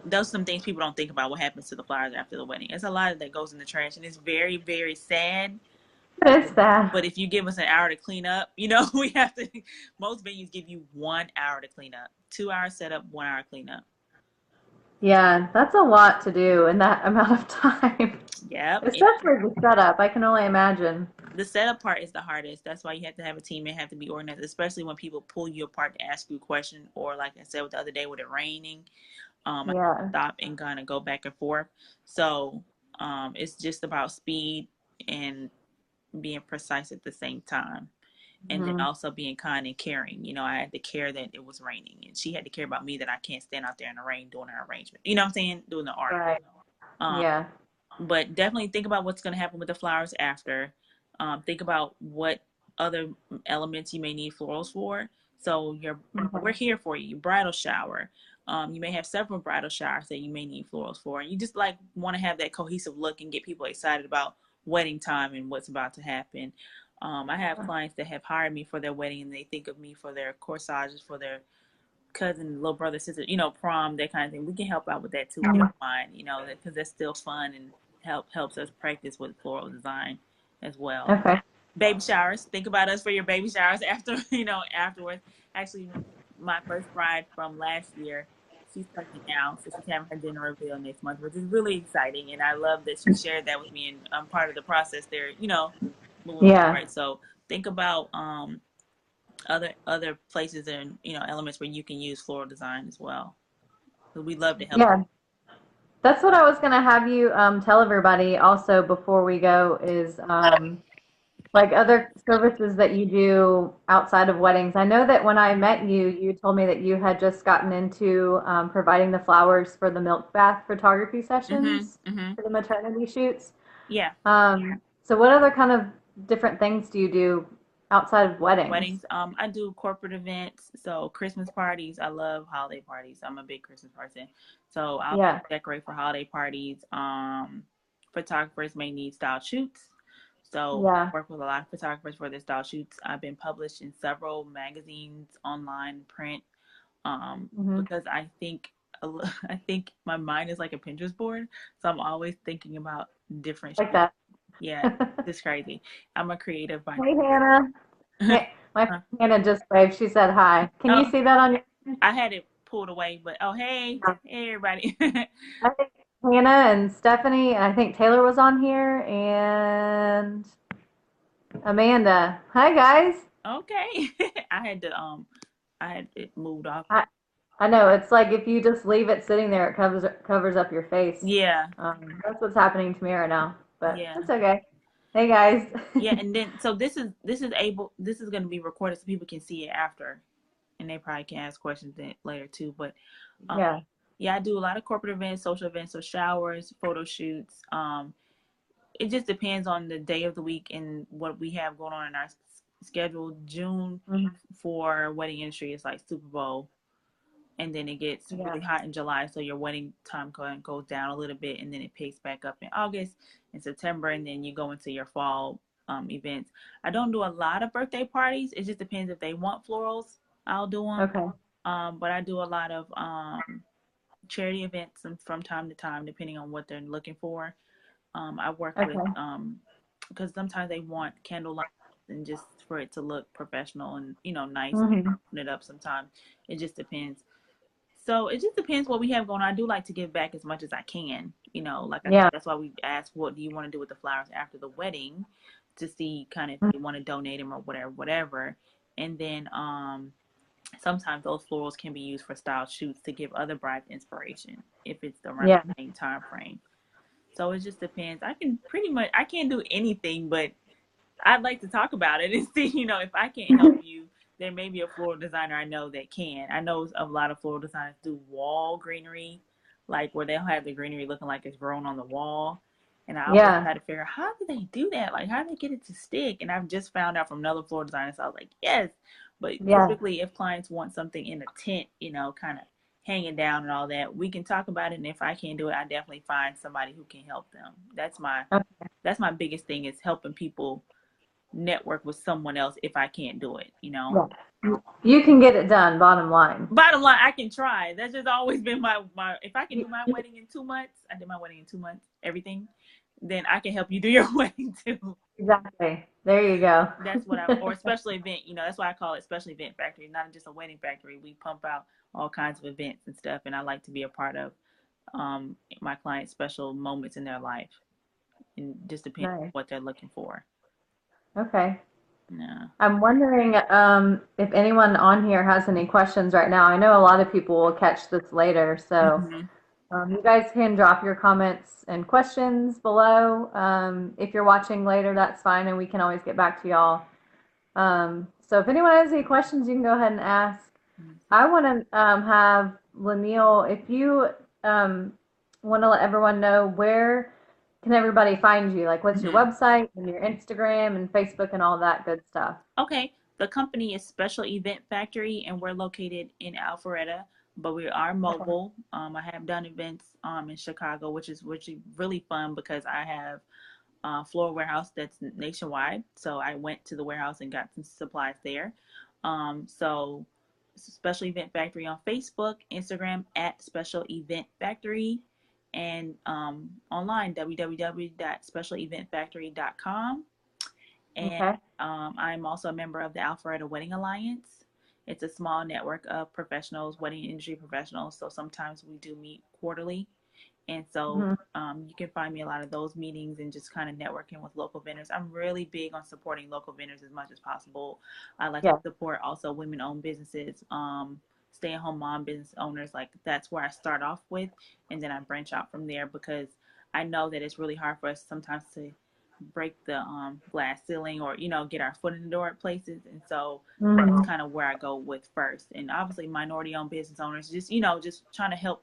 those are some things people don't think about. What happens to the flowers after the wedding? It's a lot that goes in the trash, and it's very, very sad. What is that? But if you give us an hour to clean up, you know, we have to. Most venues give you 1 hour to clean up, 2 hour setup, 1 hour cleanup. Yeah, that's a lot to do in that amount of time. Yep. Especially the setup. I can only imagine. The setup part is the hardest. That's why you have to have a team and have to be organized, especially when people pull you apart to ask you a question, or like I said the other day with it raining, I Yeah. stop and kind of go back and forth. So it's just about speed and being precise at the same time. And then Hmm. also being kind and caring. You know, I had to care that it was raining, and she had to care about me that I can't stand out there in the rain doing her arrangement. You know what I'm saying? Doing the art. Right. Um, Yeah. but definitely think about what's going to happen with the flowers after. Think about what other elements you may need florals for. So we're Okay. here for you. Your bridal shower. You may have several bridal showers that you may need florals for, and you just like want to have that cohesive look and get people excited about wedding time and what's about to happen. I have clients that have hired me for their wedding, and they think of me for their corsages, for their cousin, little brother, sister, you know, prom, that kind of thing. We can help out with that too. We don't mind, you know, because that's still fun and helps us practice with floral design as well. Okay. Baby showers. Think about us for your baby showers after, you know, afterwards. Actually, my first bride from last year, she's pregnant now, so she's having her dinner reveal next month, which is really exciting. And I love that she shared that with me, and I'm part of the process there, you know, moving Yeah. forward. So think about other places and, you know, elements where you can use floral design as well. So we love to help. Yeah. That's what I was gonna have you tell everybody also before we go is like other services that you do outside of weddings. I know that when I met you, you told me that you had just gotten into providing the flowers for the milk bath photography Mhm. sessions Mhm. for the maternity shoots. Yeah. So what other kind of different things do you do outside of weddings? Weddings. I do corporate events, so Christmas parties. I love holiday parties. I'm a big Christmas person, so I'll Yeah. decorate for holiday parties. Photographers may need style shoots, so Yeah. I work with a lot of photographers for their style shoots. I've been published in several magazines, online, print, Hmm. because I think my mind is like a Pinterest board, so I'm always thinking about different Like shoots. that. Yeah, it's crazy. I'm a creative by Hey, Hannah. Hey, my friend Hannah just waved. She said hi. Can you Oh, see that on your? I had it pulled away, but oh hey, hey everybody. I think Hannah and Stephanie, and I think Taylor was on here, and Amanda. Hi, guys. Okay, I had it moved off. I, I know it's like if you just leave it sitting there, it covers up your face. Yeah, That's what's happening to me right now, but yeah, it's okay. Hey, guys. yeah. And then so this is going to be recorded so people can see it after, and they probably can ask questions then later too. But um, Yeah. yeah, I do a lot of corporate events, social events, so showers, photo shoots. It just depends on the day of the week and what we have going on in our schedule. June Hmm. for wedding industry is like Super Bowl, and then it gets Yeah. really hot in July, so your wedding time goes down a little bit, and then it picks back up in August and September, and then you go into your fall events. I don't do a lot of birthday parties. It just depends if they want florals. I'll do them. Okay. But I do a lot of charity events from time to time, depending on what they're looking for. I work with Okay. because sometimes they want candlelight and just for it to look professional and, you know, nice. Hmm. Open it up sometimes. It just depends. So it just depends what we have going on. I do like to give back as much as I can. You know, like I said, Yeah. that's why we asked, what do you want to do with the flowers after the wedding, to see kind of if they want to donate them or whatever. And then sometimes those florals can be used for style shoots to give other brides inspiration if it's around Yeah. the same time frame. So it just depends. I can't do anything, but I'd like to talk about it and see, you know, if I can't help you, there may be a floral designer I know that can. I know a lot of floral designers do wall greenery, like where they'll have the greenery looking like it's grown on the wall. And I always Yeah. try to figure out, how do they do that? Like, how do they get it to stick? And I've just found out from another floral designer, so I was like, yes. But Yeah. typically, if clients want something in a tent, you know, kind of hanging down and all that. We can talk about it, and if I can't do it, I definitely find somebody who can help them. That's my biggest thing, is helping people network with someone else if I can't do it, you know. Yeah. You can get it done, bottom line. Bottom line, I can try. That's just always been my if I can do my wedding in 2 months, I did my wedding in 2 months, everything, then I can help you do your wedding too. Exactly. There you go. That's what or special event, you know, that's why I call it special event factory, not just a wedding factory. We pump out all kinds of events and stuff, and I like to be a part of my clients' special moments in their life, and just depending on Nice. what they're looking for. Okay. Yeah. I'm wondering if anyone on here has any questions right now. I know a lot of people will catch this later, so Mm-hmm. you guys can drop your comments and questions below. If you're watching later, that's fine, and we can always get back to y'all. So if anyone has any questions, you can go ahead and ask. I want to have Leneille, if you want to let everyone know, where can everybody find you? Like, what's your website and your Instagram and Facebook and all that good stuff? Okay. The company is Special Event Factory, and we're located in Alpharetta, but we are mobile. I have done events in Chicago, which is really fun because I have a floral warehouse that's nationwide. So I went to the warehouse and got some supplies there. So Special Event Factory on Facebook, Instagram at Special Event Factory, and online www.specialeventfactory.com. And Okay. I'm also a member of the Alpharetta Wedding Alliance. It's a small network of professionals, wedding industry professionals. So sometimes we do meet quarterly. And so you can find me a lot of those meetings and just kind of networking with local vendors. I'm really big on supporting local vendors as much as possible. I like to support also women-owned businesses, stay-at-home mom business owners. Like, that's where I start off with, and then I branch out from there, because I know that it's really hard for us sometimes to break the glass ceiling, or, you know, get our foot in the door at places. And so that's kind of where I go with first. And obviously minority-owned business owners, just, you know, just trying to help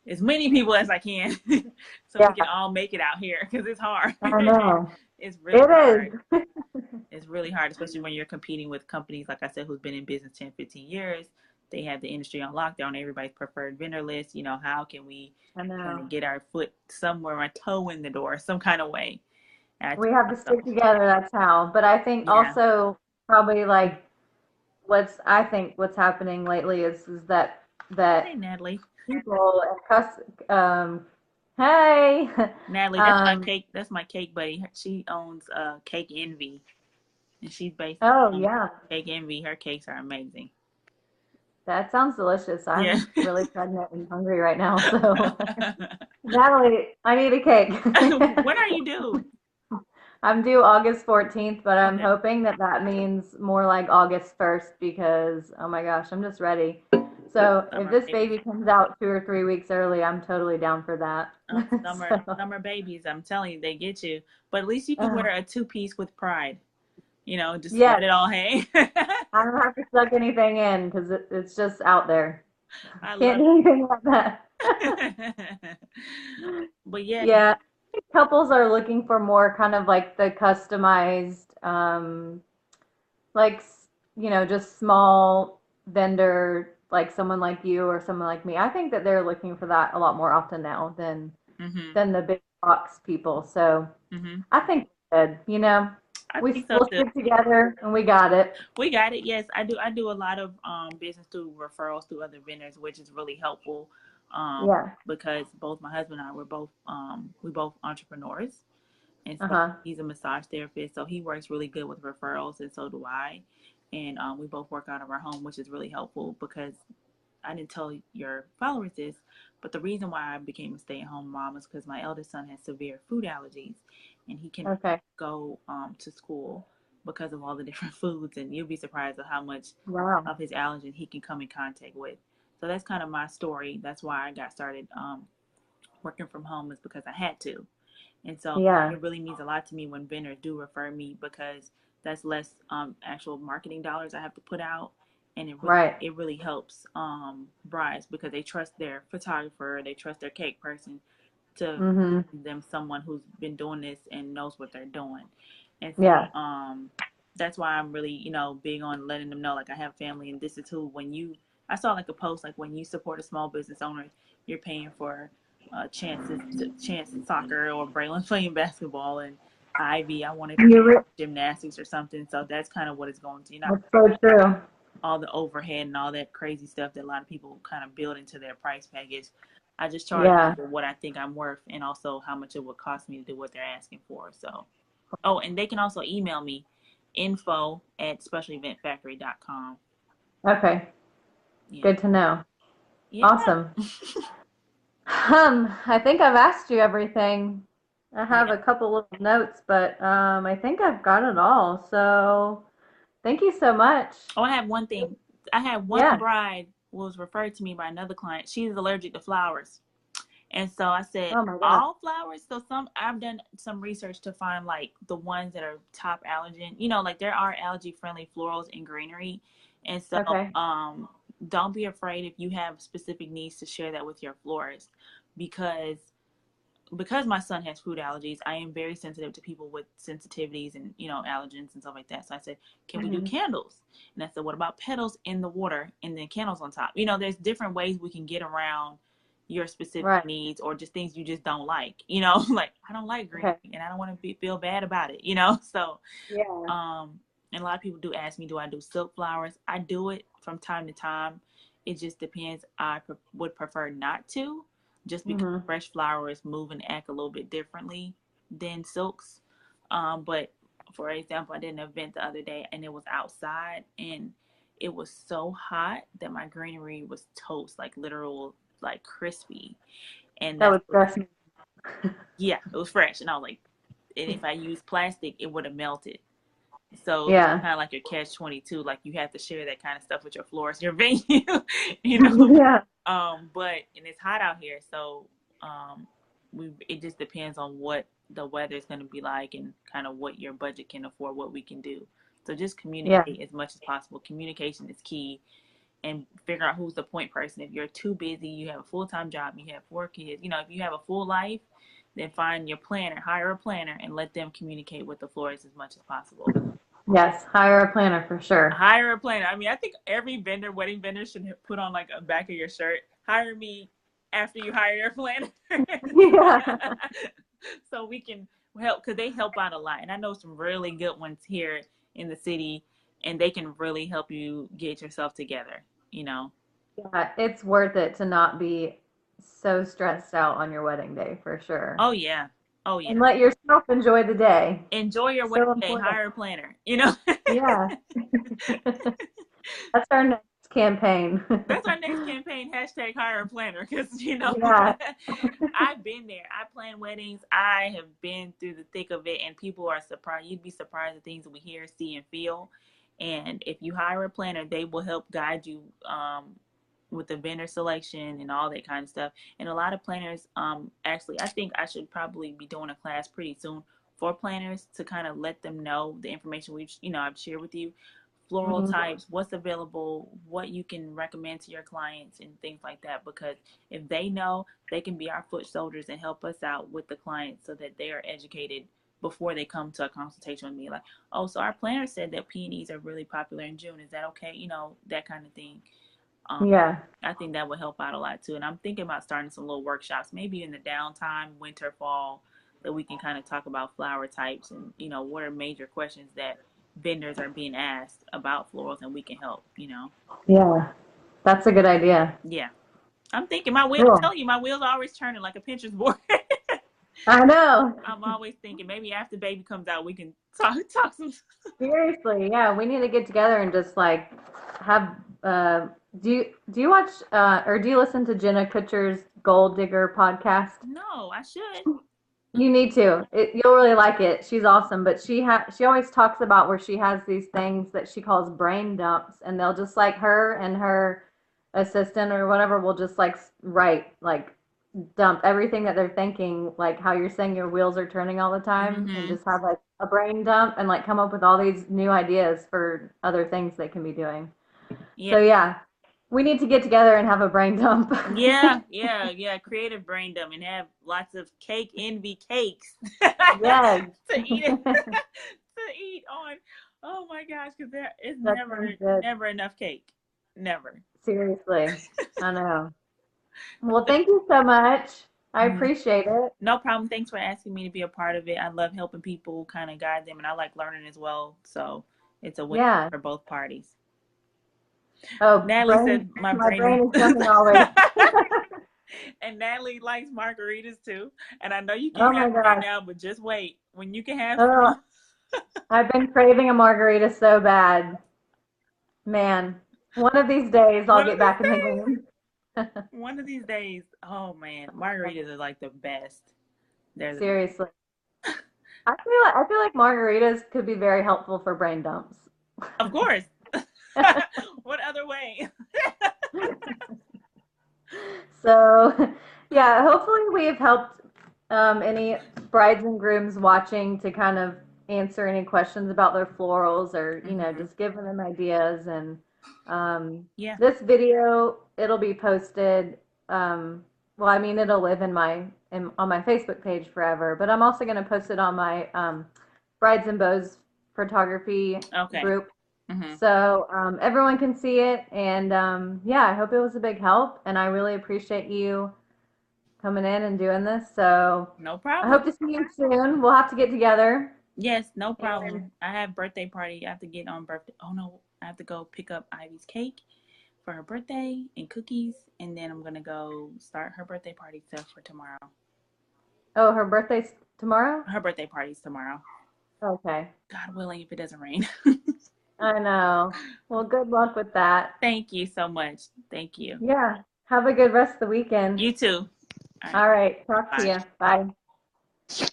as many people as I can so we can all make it out here, because it's hard. I know. It's really hard. Is. It's really hard, especially when you're competing with companies, like I said, who's been in business 10, 15 years. They have the industry on lockdown, everybody's preferred vendor list. You know, how can we kind of get our foot somewhere, our toe in the door, some kind of way? We have to stick together, that's how. But I think also probably like what's happening lately is that Hey, Natalie. people hey Natalie, that's my cake. That's my cake buddy. She owns Cake Envy, and she's based Cake Envy. Her cakes are amazing. That sounds delicious. I'm really pregnant and hungry right now, so Natalie, I need a cake. When are you due? I'm due August 14th, but I'm hoping that means more like August 1st, because oh my gosh, I'm just ready. So if this baby comes out 2 or 3 weeks early, I'm totally down for that. Summer babies, I'm telling you, they get you. But at least you can wear a 2-piece with pride. You know, just let it all hang. I don't have to suck anything in, because it's just out there. I Can't do anything like that. But yeah. Yeah. Couples are looking for more kind of like the customized, like, you know, just small vendor, like someone like you or someone like me. I think that they're looking for that a lot more often now than the big box people. So I think it's good, you know. We'll stick together, and we got it. We got it. Yes, I do. I do a lot of business through referrals through other vendors, which is really helpful. Because both my husband and I, we both entrepreneurs, and so he's a massage therapist, so he works really good with referrals, and so do I. And we both work out of our home, which is really helpful, because I didn't tell your followers this, but the reason why I became a stay-at-home mom is because my eldest son has severe food allergies, and he can go to school because of all the different foods, and you'll be surprised at how much of his allergen he can come in contact with. So that's kind of my story. That's why I got started working from home, is because I had to. And so it really means a lot to me when vendors do refer me, because that's less actual marketing dollars I have to put out. And it really helps brides, because they trust their photographer, they trust their cake person to them someone who's been doing this and knows what they're doing. And so that's why I'm really, you know, big on letting them know, like, I have family, and this is who, when you I saw like a post like when you support a small business owner, you're paying for chance soccer, or Braylon playing basketball, and Ivy, I wanted You re- gymnastics or something. So that's kind of what it's going to. You're not that's so true. all the overhead and all that crazy stuff that a lot of people kind of build into their price package. I just charge Yeah. people what I think I'm worth, and also how much it would cost me to do what they're asking for. So, oh, and they can also email me, info@specialeventfactory.com. Okay. Yeah. Good to know. Yeah. Awesome. I think I've asked you everything. I have Yeah. a couple little notes, but I think I've got it all. So thank you so much. Oh, I have one thing. I had one Yeah. bride was referred to me by another client. She's allergic to flowers. And so I said, Oh my gosh. all flowers. So I've done some research to find like the ones that are top allergen. Like there are allergy friendly florals and greenery. And so, Okay. don't be afraid if you have specific needs to share that with your florist, because my son has food allergies. I am very sensitive to people with sensitivities and, allergens and stuff like that. So I said, can we do candles? And I said, what about petals in the water and then candles on top? There's different ways we can get around your specific Right. needs, or just things you just don't like, like I don't like green, Okay. and I don't want to feel bad about it, so Yeah. and a lot of people do ask me, do I do silk flowers? I do it from time to time. It just depends. I would prefer not to, just because fresh flowers move and act a little bit differently than silks. But for example, I did an event the other day and it was outside, and it was so hot that my greenery was toast, like literal, like crispy. And That would stress me. yeah, it was fresh. And I was like, and if I used plastic, it would have melted. So it's Yeah. kind of like your catch-22. Like you have to share that kind of stuff with your florist, your venue, Yeah. But and it's hot out here, so it just depends on what the weather is going to be like and kind of what your budget can afford, what we can do. So just communicate as much as possible. Communication is key, and figure out who's the point person. If you're too busy, you have a full-time job, you have 4 kids, if you have a full life, then find your planner, hire a planner, and let them communicate with the florist as much as possible. Yes, hire a planner for sure. Hire a planner. I mean, I think every wedding vendor should put on like a back of your shirt, hire me after you hire your planner. Yeah. So we can help, because they help out a lot. And I know some really good ones here in the city, and they can really help you get yourself together, Yeah, it's worth it to not be so stressed out on your wedding day for sure. Oh, yeah. Oh, yeah. And let yourself enjoy the day. Enjoy your So wedding day. important. Hire a planner, Yeah. That's our next campaign. That's our next campaign, hashtag hire a planner, because, Yeah. I've been there. I plan weddings. I have been through the thick of it, and people are surprised. You'd be surprised at things that we hear, see, and feel. And if you hire a planner, they will help guide you with the vendor selection and all that kind of stuff. And a lot of planners, actually, I think I should probably be doing a class pretty soon for planners to kind of let them know the information I've shared with you. Floral types, what's available, what you can recommend to your clients, and things like that. Because if they know, they can be our foot soldiers and help us out with the clients so that they are educated before they come to a consultation with me. Like, oh, so our planner said that peonies are really popular in June. Is that okay? That kind of thing. Yeah. I think that would help out a lot too. And I'm thinking about starting some little workshops, maybe in the downtime, winter, fall, that we can kind of talk about flower types and, what are major questions that vendors are being asked about florals, and we can help, Yeah. That's a good idea. Yeah. I'm thinking I'm telling you, my wheels are always turning like a Pinterest board. I know. I'm always thinking maybe after baby comes out, we can talk some. Seriously, yeah, we need to get together and just like have do you watch or do you listen to Jenna Kutcher's Gold Digger podcast? No, I should. You need to. You'll really like it. She's awesome, but she always talks about where she has these things that she calls brain dumps, and they'll just like her and her assistant or whatever will just like write like dump everything that they're thinking, like how you're saying your wheels are turning all the time, and just have like a brain dump and like come up with all these new ideas for other things they can be doing. Yeah. So yeah, we need to get together and have a brain dump. Yeah. Creative brain dump, and have lots of cake envy cakes. Yes. to eat on. Oh my gosh, because there is never enough cake. Never. Seriously. I know. Well, thank you so much. I Mhm. appreciate it. No problem. Thanks for asking me to be a part of it. I love helping people, kind of guide them, and I like learning as well. So it's a win Yeah. for both parties. Oh, Natalie said my my brain brain is is. jumping already. And Natalie likes margaritas too. And I know you Oh can't my have them right gosh. now, but just wait. When you can have Oh, some. I've been craving a margarita so bad. Man, one of these days I'll One of get these back in the days. game. One of these days. Oh man, margaritas are like the best. They're the best. Seriously. I feel like margaritas could be very helpful for brain dumps. Of course. What other way? So, yeah, hopefully we've helped any brides and grooms watching to kind of answer any questions about their florals or, Hmm. just giving them ideas. And Yeah. this video, it'll be posted. Well, I mean, it'll live on my Facebook page forever, but I'm also going to post it on my Brides and Bows photography Okay. group. Hmm. So everyone can see it, and yeah, I hope it was a big help, and I really appreciate you coming in and doing this. So No I problem. hope to see you soon. We'll have to get together. Yes, no And problem. I have birthday party. I have to get on birthday. Oh no, I have to go pick up Ivy's cake for her birthday and cookies, and then I'm gonna go start her birthday party stuff for tomorrow. oh, her birthday's tomorrow? Her birthday party's tomorrow. Okay. God willing, if it doesn't rain. I know. Well, good luck with that. Thank you so much. Thank you. Yeah. Have a good rest of the weekend. You too. All right. All right. Talk to Bye. you. Bye.